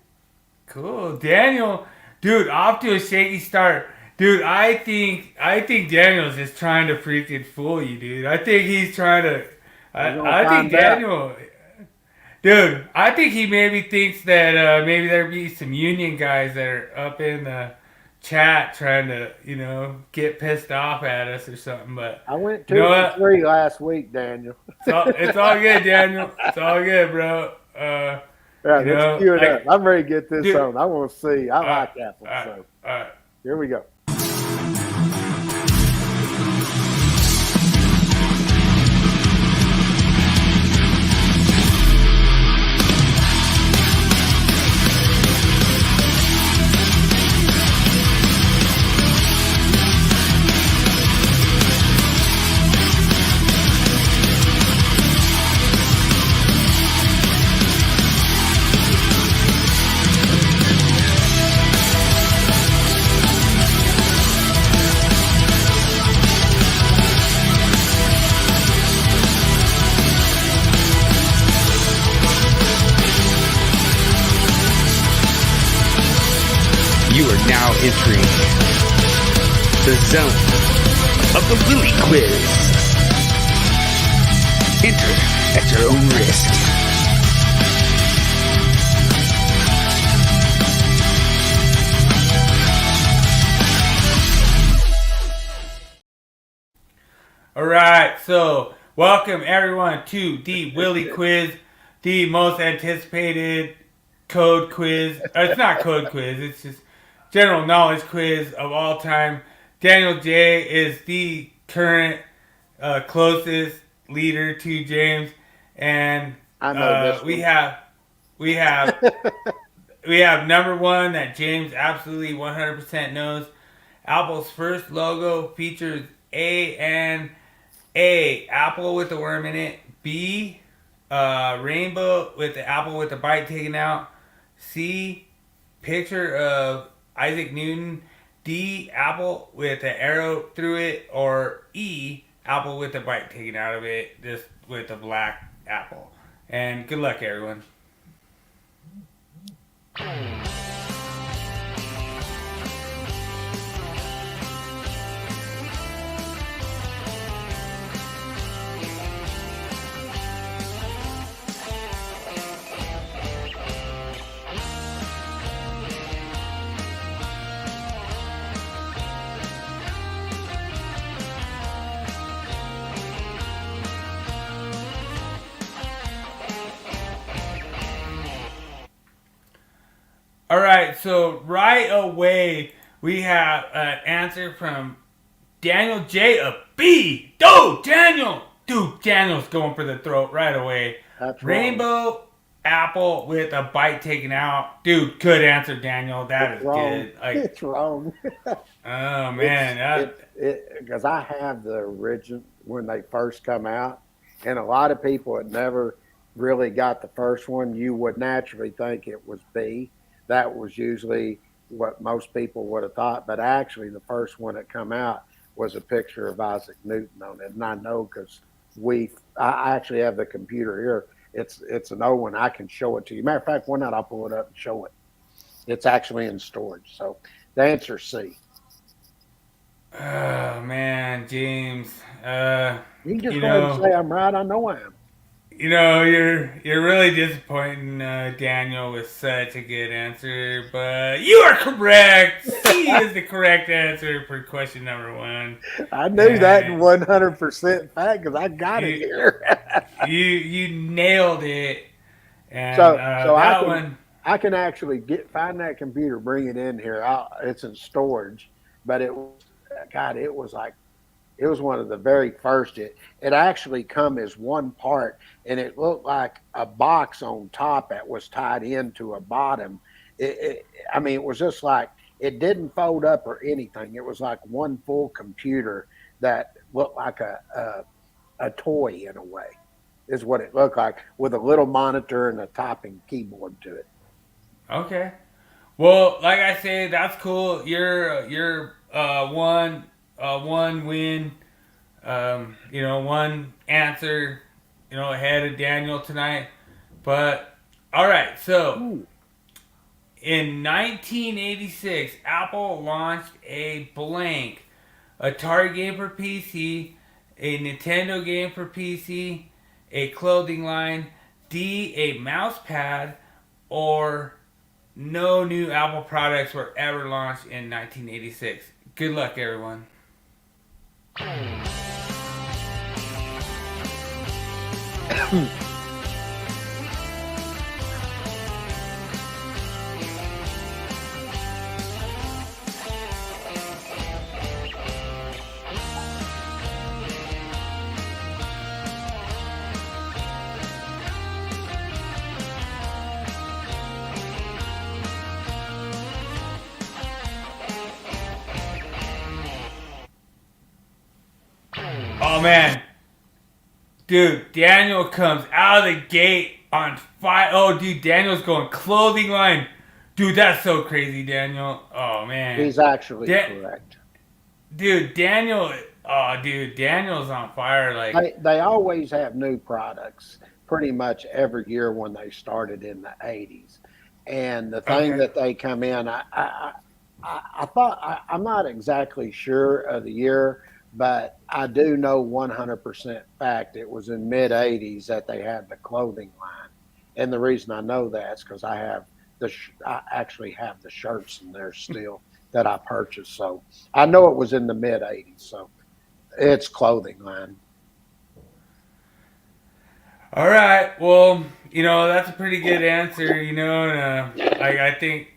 Cool. Daniel, dude, off to a shaky start. Dude, I think Daniel's just trying to freaking fool you, dude. I think he's trying to... I think Daniel... Dude, I think he maybe thinks that maybe there'd be some union guys that are up in the chat trying to, get pissed off at us or something. But I went 2 for 3 last week, Daniel. It's all good, Daniel. It's all good, bro. Let's cue it up. I'm ready to get this on. I want to see. I like Apple. All right. Here we go. You are now entering the zone of the Willie Quiz. Enter at your own risk. All right, so welcome everyone to the Willie Quiz, the most anticipated code quiz. It's not code quiz, it's just general knowledge quiz of all time. Daniel J is the current closest leader to James, and I know this we one. have number one that James absolutely 100% knows. Apple's first logo features A, apple with a worm in it. B, rainbow with the apple with the bite taken out. C, picture of Isaac Newton. D, apple with an arrow through it. Or E, apple with the bite taken out of it, just with a black apple. And good luck, everyone. All right, so right away we have an answer from Daniel J. A B. Dude, Daniel's going for the throat right away. That's Rainbow apple with a bite taken out. Dude, good answer, Daniel. That is good. It's wrong. Oh man, Because I have the original when they first come out, and a lot of people had never really got the first one. You would naturally think it was B. That was usually what most people would have thought, but actually the first one that come out was a picture of Isaac Newton on it, and I know because I actually have the computer here. It's an old one. I can show it to you. Matter of fact, one night I'll pull it up and show it. It's actually in storage. So the answer is C. oh man, James. You can just go ahead and say I'm right. I know I am. You know, you're really disappointing Daniel with such a good answer, but you are correct. C is the correct answer for question number one. I knew that 100% fact because I got it here. you nailed it. And So I can actually find that computer, bring it in here. It's in storage, but it was one of the very first. It actually come as one part, and it looked like a box on top that was tied into a bottom. It was just like, it didn't fold up or anything. It was like one full computer that looked like a toy in a way, is what it looked like, with a little monitor and a typing keyboard to it. Okay. Well, like I say, that's cool. You're one win, one answer, ahead of Daniel tonight. But all right, so in 1986, Apple launched a blank Atari game for PC, a Nintendo game for PC, a clothing line, D, a mouse pad, or no new Apple products were ever launched in 1986. Good luck, everyone. Oh man, dude, Daniel comes out of the gate on fire. Oh, dude, Daniel's going clothing line. Dude, that's so crazy, Daniel. Oh man, He's actually correct. Dude, Daniel's on fire. Like They always have new products pretty much every year when they started in the 80s. And the thing that they come in, I'm not exactly sure of the year, but I do know 100% fact it was in mid 80s that they had the clothing line. And the reason I know that is because I actually have the shirts in there still that I purchased. So I know it was in the mid 80s. So it's clothing line. All right. Well, that's a pretty good answer, and I think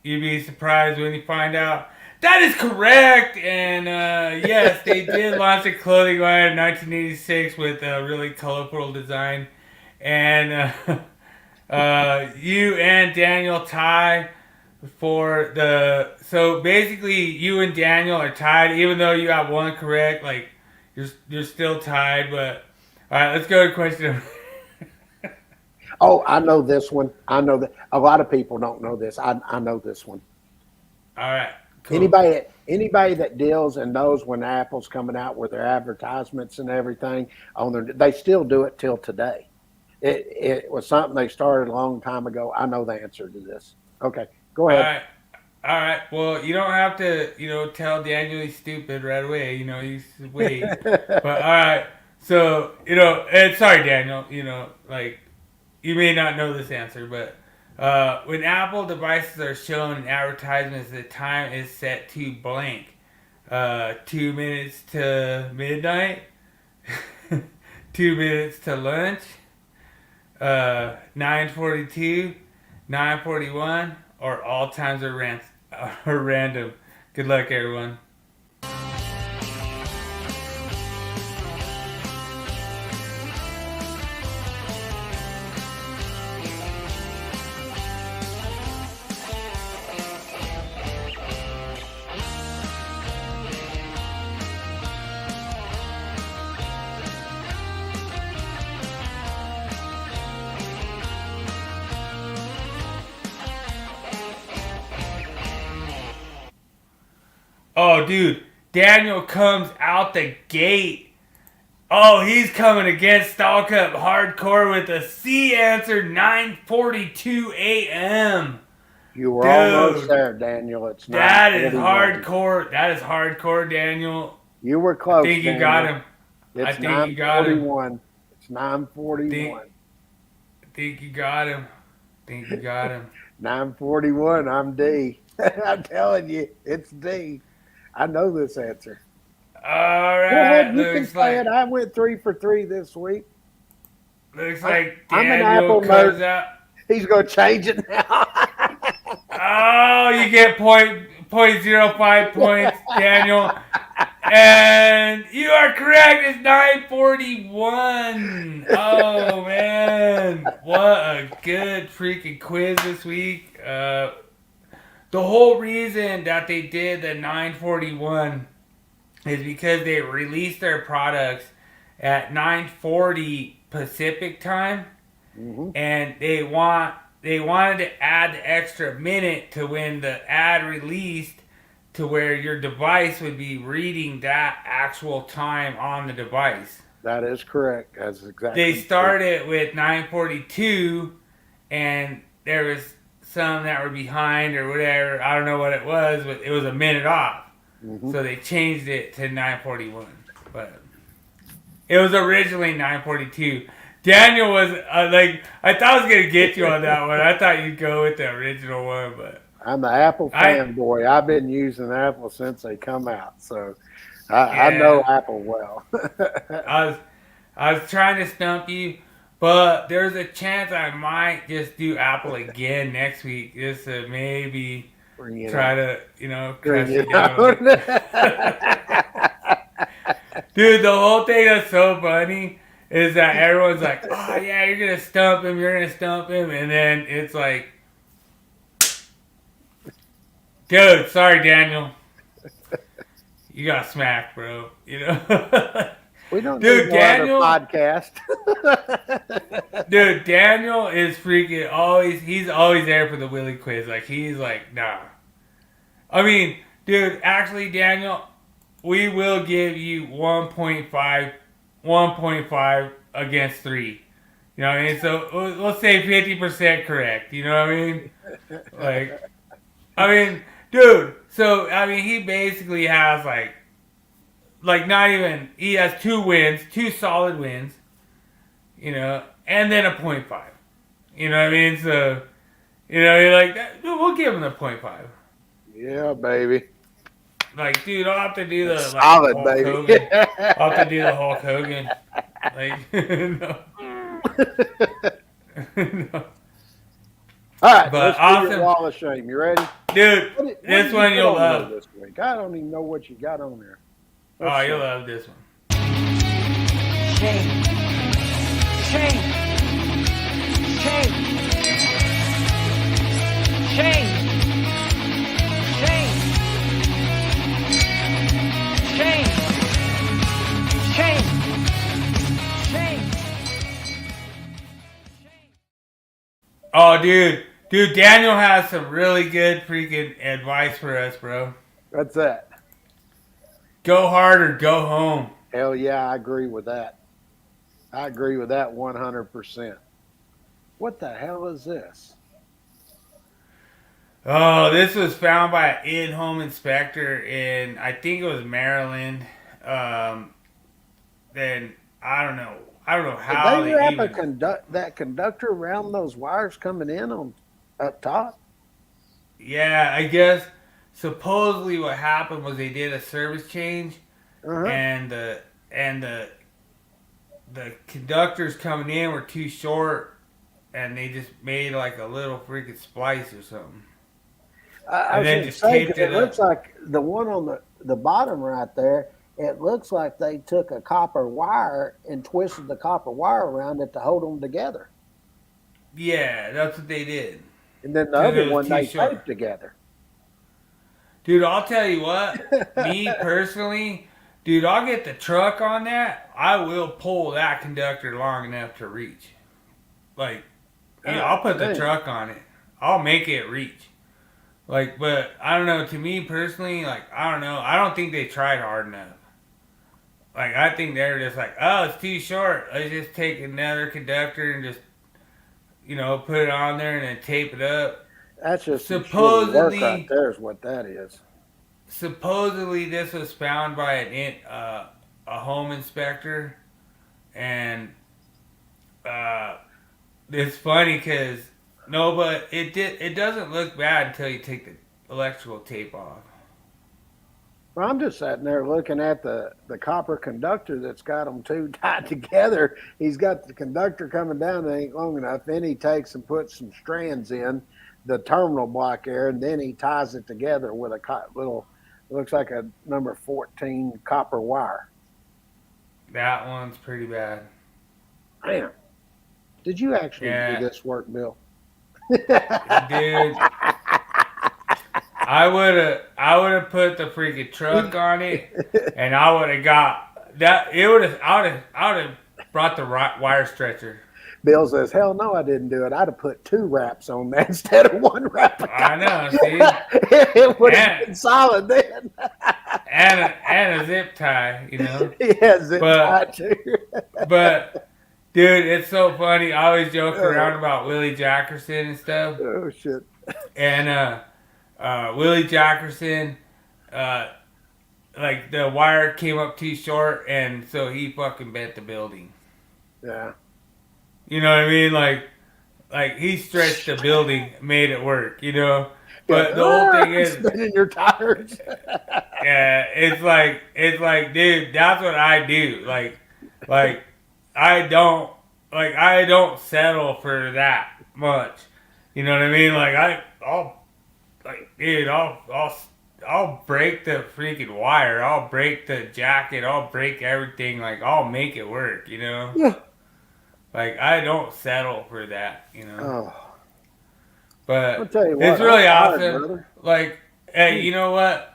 you'd be surprised when you find out that is correct. And yes, they did launch a clothing line in 1986 with a really colorful design. And you and Daniel tie for the. So basically, you and Daniel are tied, even though you got one correct. Like you're still tied, but. All right, let's go to question. Oh, I know this one. I know that a lot of people don't know this. I know this one. All right. Cool. Anybody that deals and knows when Apple's coming out with their advertisements and everything they still do it till today. It was something they started a long time ago. I know the answer to this. Okay, go ahead. All right. Well, you don't have to, tell Daniel he's stupid right away. He's wait. But all right. So, and sorry, Daniel, like, you may not know this answer, but when Apple devices are shown in advertisements, the time is set to blank. 2 minutes to midnight, 2 minutes to lunch, 9:42, 9:41, or all times are random. Good luck, everyone. Oh, dude, Daniel comes out the gate. Oh, he's coming against Stallcup hardcore with a C answer, 9:42 a.m. You were almost there, Daniel. It's that is hardcore. That is hardcore, Daniel. You were close. I think you got him. It's 9:41. It's 9:41. I think you got him. 9:41. I'm D. I'm telling you, it's D. I know this answer. All right. Go ahead, you can say it. I went 3 for 3 this week. Looks like I'm an Daniel Apple comes nerd. out. He's going to change it now. Oh, you get 0.05 points, Daniel. And you are correct. It's 9:41. Oh, man. What a good freaking quiz this week. The whole reason that they did the 9:41 is because they released their products at 9:40 Pacific time, and they wanted to add the extra minute to when the ad released to where your device would be reading that actual time on the device. That is correct. That's exactly. They started with 9:42, and there was some that were behind or whatever. I don't know what it was, but it was a minute off. So they changed it to 9:41. But it was originally 9:42. Daniel was I thought I was going to get you on that one. I thought you'd go with the original one, but I'm the Apple fanboy. I've been using Apple since they come out, so I know Apple well. I was trying to stump you, but there's a chance I might just do Apple again next week, just to maybe try to, crush you down. Dude, the whole thing that's so funny is that everyone's like, oh yeah, you're going to stump him, and then it's like, dude, sorry, Daniel. You got smacked, bro. We don't do Daniel podcast. Dude, Daniel is freaking he's always there for the Willie Quiz. Like, he's like, nah. I mean, dude, actually, Daniel, we will give you 1.5 against 3. You know what I mean? So let's say 50% correct. You know what I mean? Dude, so, I mean, he basically has, like not even, he has 2 wins, 2 solid wins, you know, and then a 0.5. You know what I mean? So, you know, you're like, we'll give him the 0.5. Yeah, baby. Like, dude, I'll have to do the, like, Solid, Hulk baby. Hogan. I'll have to do the Hulk Hogan. Like, no. No. All right, But let's do awesome. your wall of shame. You ready? Dude, What this did one you you'll put on there love. this week? I don't even know what you got on there. Oh, you'll love this one. Shame. Shame. Shame. Shame. Shame. Shame. Shame. Shame. Oh, dude, Daniel has some really good freaking advice for us, bro. What's that? Go hard or go home. Hell yeah, I agree with that. I agree with that 100%. What the hell is this? Oh, this was found by an in-home inspector in, I think it was Maryland. Then I don't know how Did they they wrap even. that conductor around those wires coming in on up top? Yeah, I guess supposedly what happened was they did a service change, Uh-huh. and the conductors coming in were too short, and they just made like a little freaking splice or something. I was then going to just say, taped 'cause it it up. looks like the one on the bottom right there, it looks like they took a copper wire and twisted the copper wire around it to hold them together. Yeah, that's what they did. And then the 'Cause it other was one too they short. taped together. Dude, I'll tell you what. Me personally, dude, I'll get the truck on that. I will pull that conductor long enough to reach. Like, yeah, I'll put the dang. truck on it. I'll make it reach. Like, but I don't know. To me personally, like, I don't know. I don't think they tried hard enough. Like, I think they're just like, oh, it's too short. Let's just take another conductor and just, you know, put it on there and then tape it up. That's just some shitty Supposedly- work right there is what that is. Supposedly, this was found by a home inspector, and it's funny because but it doesn't look bad until you take the electrical tape off. Well, I'm just sitting there looking at the copper conductor that's got them two tied together. He's got the conductor coming down that ain't long enough. Then he takes and puts some strands in the terminal block there, and then he ties it together with a little, looks like a number 14 copper wire. That one's pretty bad. Damn. Did you actually Yeah. do this work, Bill? Dude, I would have put the freaking truck on it, and I would have got that. I would have brought the wire stretcher. Bill says, hell no, I didn't do it. I'd have put 2 wraps on that instead of 1 wrap. I know, see, It would have Yeah. been solid then. and a zip tie, you know. Yeah, zip tie But- too. But dude, it's so funny. I always joke around about Willie Jackerson and stuff. Oh shit. And Willie Jackerson, like the wire came up too short, and so he fucking bent the building. Yeah. You know what I mean? Like he stretched the building, made it work. You know. But the whole thing is, spinning your tires. yeah, it's like, dude, that's what I do. Like I don't settle for that much. You know what I mean? Like I'll break the freaking wire. I'll break the jacket. I'll break everything. Like I'll make it work. You know? Yeah. Like I don't settle for that. You know? Oh, But I'll tell you what. it's really I'm tired, awesome. brother. Like, hey, you know what?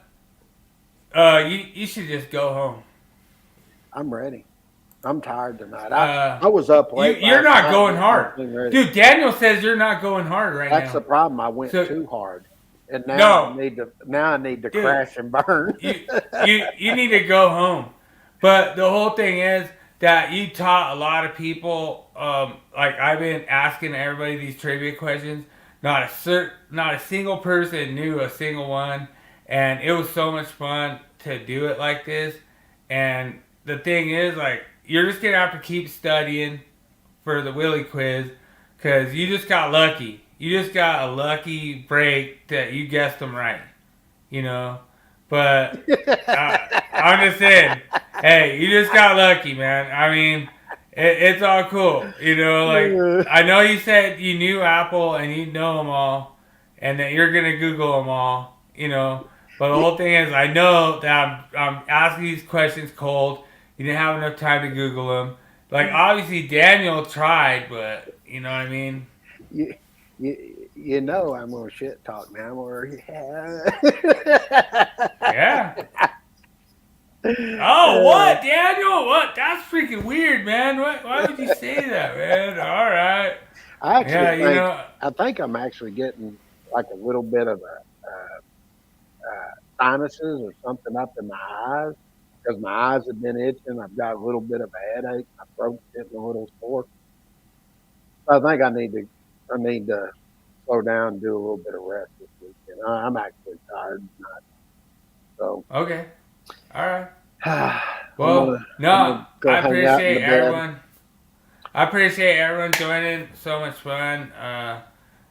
You should just go home. I'm ready. I'm tired tonight. Uh, I was up late. You're last not night going getting hard. everything ready. Dude, Daniel says you're not going hard right That's now. the problem. I went So- too hard, and now No. I need to Dude. crash and burn. You need to go home. But the whole thing is that you taught a lot of people. Like I've been asking everybody these trivia questions. not a single person knew a single one, and it was so much fun to do it like this. And the thing is, like, you're just gonna have to keep studying for the Willie Quiz, because you just got lucky. You just got a lucky break that you guessed them right, you know. But I'm just saying, hey, you just got lucky, man. I mean, it's all cool, you know. Like, I know you said you knew Apple and you know them all, and that you're gonna Google them all, you know. But the whole thing is, I know that I'm asking these questions cold. You didn't have enough time to Google them. Like, obviously, Daniel tried, but, you know what I mean? You know I'm going to shit talk now. Yeah. Oh, what, Daniel? What? That's freaking weird, man. Why would you say that, man? All right. I think I'm actually getting like a little bit of sinuses or something up in my eyes, because my eyes have been itching. I've got a little bit of a headache. My throat's getting a little sore. I think I need to slow down and do a little bit of rest this weekend. I'm actually tired tonight. So okay, all right. Well, I appreciate everyone. I appreciate everyone joining. So much fun.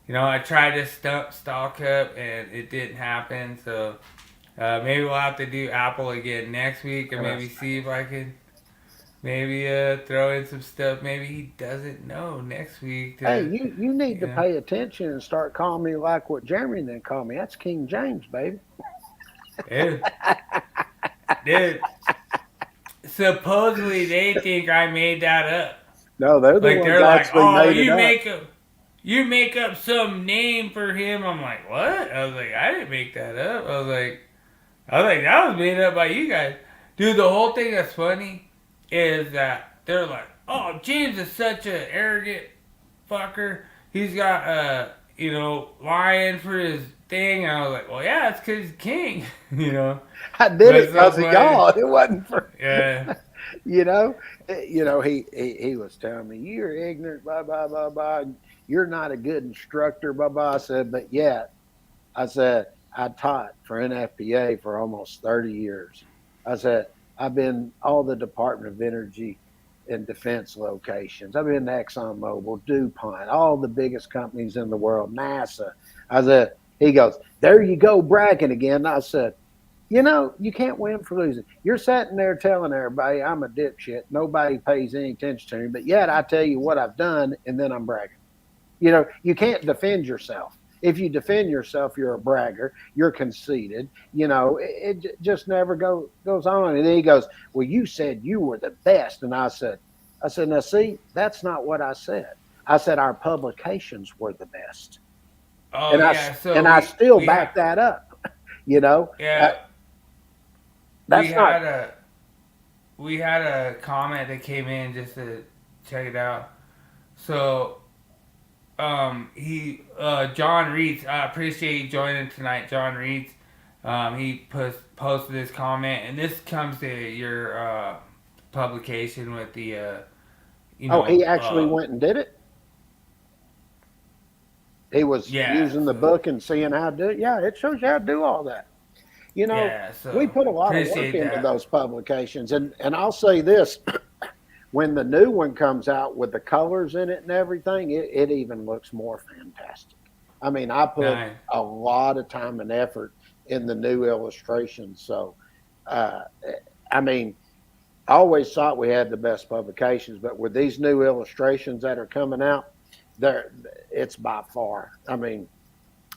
You know, I tried to stump Stallcup and it didn't happen. So maybe we'll have to do Apple again next week, and maybe see if I can maybe throw in some stuff maybe he doesn't know next week. Hey, you need to pay attention and start calling me like what Journeyman called me. That's King James, baby. Dude, supposedly they think I made that up. No, they're the ones that actually made it up. You make up some name for him. I'm like, what? I was like, I didn't make that up. I was like, that was made up by you guys. Dude, the whole thing that's funny is that they're like, oh, James is such an arrogant fucker. He's got, lying for his thing. And I was like, well, yeah, it's because he's king, you know. I did it because of y'all. It wasn't for... Yeah. He was telling me, you're ignorant, blah, blah, blah, blah. You're not a good instructor, blah, blah. I said, but yet, I taught for NFPA for almost 30 years. I said, I've been all the Department of Energy and Defense locations. I've been to ExxonMobil, DuPont, all the biggest companies in the world, NASA. I said, he goes, there you go, bragging again. I said, you can't win for losing. You're sitting there telling everybody I'm a dipshit. Nobody pays any attention to me. But yet I tell you what I've done, and then I'm bragging. You can't defend yourself. If you defend yourself, you're a bragger. You're conceited. It just never goes on. And then he goes, well, you said you were the best. And I said, now see, that's not what I said. I said our publications were the best. Oh, I still back that up. Yeah. That's we had a comment that came in just to check it out. So, John Reeds, I appreciate you joining tonight, John Reeds. He posted this comment, and this comes to your publication with the, he actually went and did it? He was using the book and seeing how to do it? Yeah, it shows you how to do all that. We put a lot of work into those publications. And I'll say this, when the new one comes out with the colors in it and everything, it even looks more fantastic. I mean, I put a lot of time and effort in the new illustrations. So, I always thought we had the best publications, but with these new illustrations that are coming out, it's by far. I mean,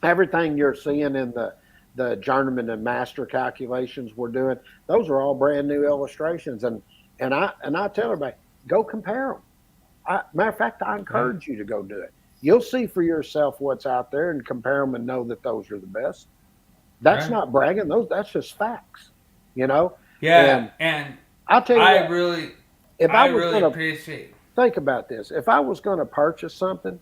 everything you're seeing in the Journeyman and master calculations we're doing, those are all brand new illustrations. And I tell everybody, go compare them. Matter of fact, I encourage you to go do it. You'll see for yourself what's out there and compare them and know that those are the best. That's not bragging. That's just facts, Yeah. And I'll tell you I really appreciate. Think about this. If I was going to purchase something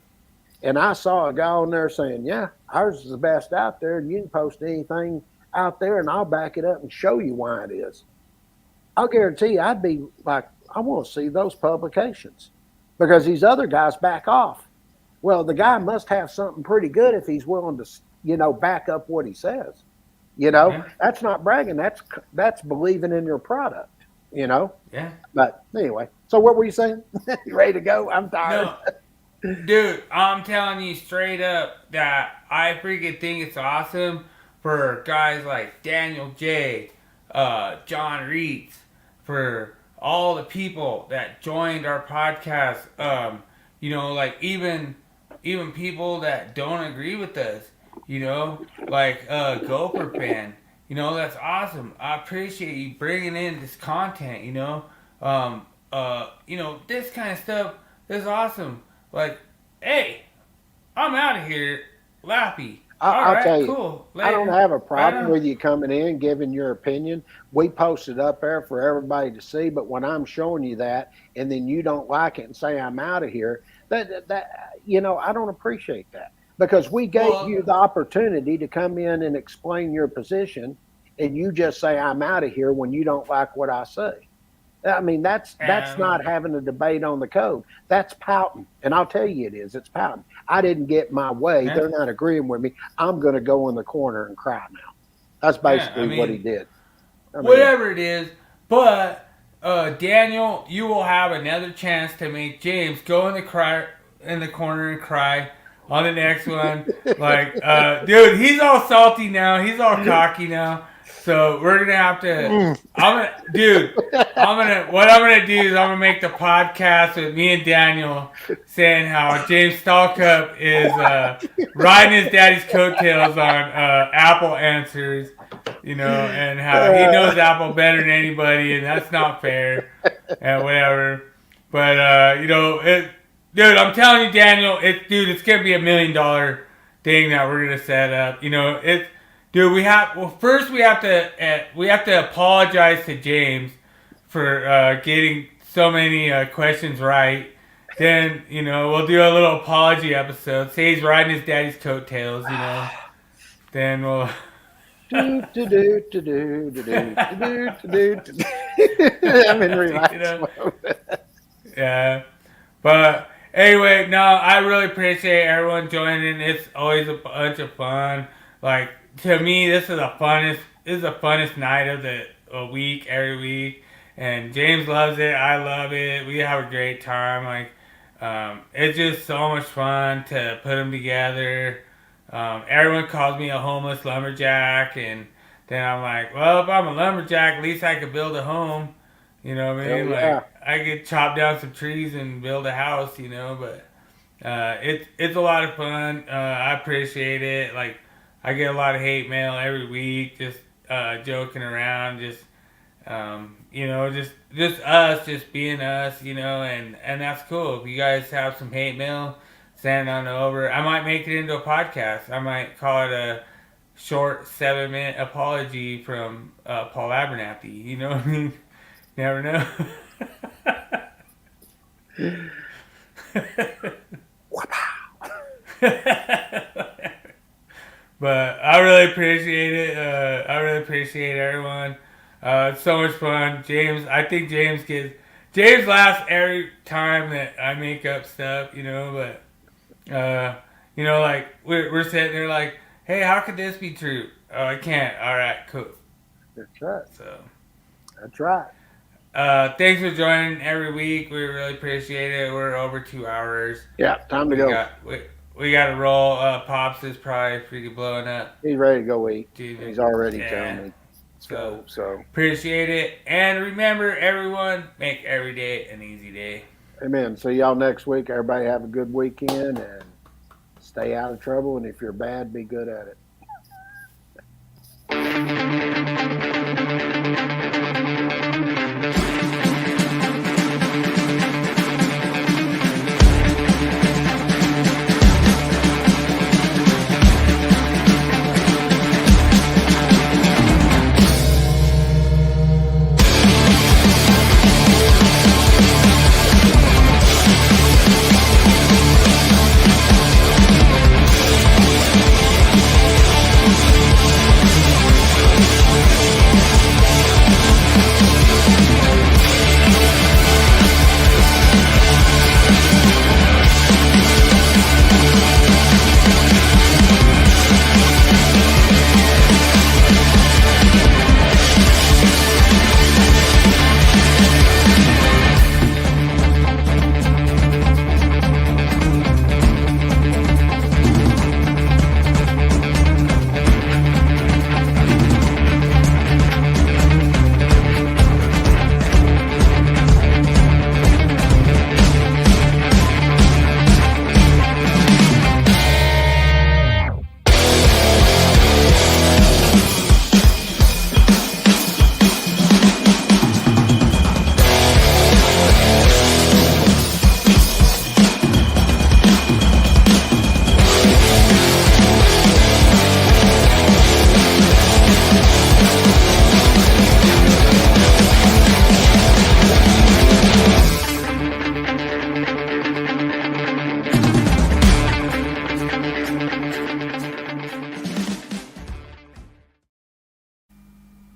and I saw a guy on there saying, yeah, ours is the best out there, and you can post anything out there and I'll back it up and show you why it is, I'll guarantee you I'd be like, I want to see those publications, because these other guys back off. Well, the guy must have something pretty good if he's willing to, back up what he says. Yeah. That's not bragging. That's believing in your product. Yeah. But anyway, so what were you saying? You ready to go? I'm tired. No, dude, I'm telling you straight up that I freaking think it's awesome for guys like Daniel J, John Reitz, for all the people that joined our podcast. Like even people that don't agree with us. Like Gopher fan. That's awesome. I appreciate you bringing in this content. This kind of stuff is awesome. Like, hey, I'm out of here, Lappy. I'll tell you, cool. I don't have a problem Later. with you coming in, giving your opinion. We post it up there for everybody to see. But when I'm showing you that, and then you don't like it and say I'm out of here, I don't appreciate that, because we gave you the opportunity to come in and explain your position, and you just say I'm out of here when you don't like what I say. I mean, that's not having a debate on the code. That's pouting. And I'll tell you it is. It's pouting. I didn't get my way. Yeah. They're not agreeing with me. I'm going to go in the corner and cry now. That's basically what he did. Whatever it is. But, Daniel, you will have another chance to make James go in the corner and cry on the next one. Like, dude, he's all salty now. He's all cocky now. So we're gonna have to. What I'm gonna do is I'm gonna make the podcast with me and Daniel saying how James Stallcup is riding his daddy's coattails on Apple answers, and how he knows Apple better than anybody, and that's not fair, and whatever. But dude, I'm telling you, Daniel, it's gonna be $1 million thing that we're gonna set up. Dude, we have to apologize to James for getting so many questions right. Then we'll do a little apology episode. Say he's riding his daddy's coattails. Then we'll. I'm in relax mode. Yeah, but anyway, no, I really appreciate everyone joining. It's always a bunch of fun. Like, to me, this is the funnest night of the week, every week. And James loves it. I love it. We have a great time. Like, it's just so much fun to put them together. Everyone calls me a homeless lumberjack. And then I'm like, well, if I'm a lumberjack, at least I could build a home. You know what I mean? Yeah. Like, I could chop down some trees and build a house, but it's a lot of fun. I appreciate it. Like, I get a lot of hate mail every week, just joking around, just us, just being us, and that's cool. If you guys have some hate mail, send it on over. I might make it into a podcast. I might call it a short 7-minute apology from Paul Abernathy. You know what I mean? Never know. But I really appreciate it. I really appreciate everyone. It's so much fun. I think James laughs every time that I make up stuff, but, like, we're sitting there like, hey, how could this be true? Oh, I can't. All right, cool. That's right. So. That's right. Thanks for joining every week. We really appreciate it. We're over 2 hours. Yeah, time to go. We got to roll. Pops is probably freaking blowing up. He's ready to go eat. Dude, he's already telling me. So appreciate it. And remember, everyone, make every day an easy day. Amen. See y'all next week. Everybody have a good weekend and stay out of trouble. And if you're bad, be good at it.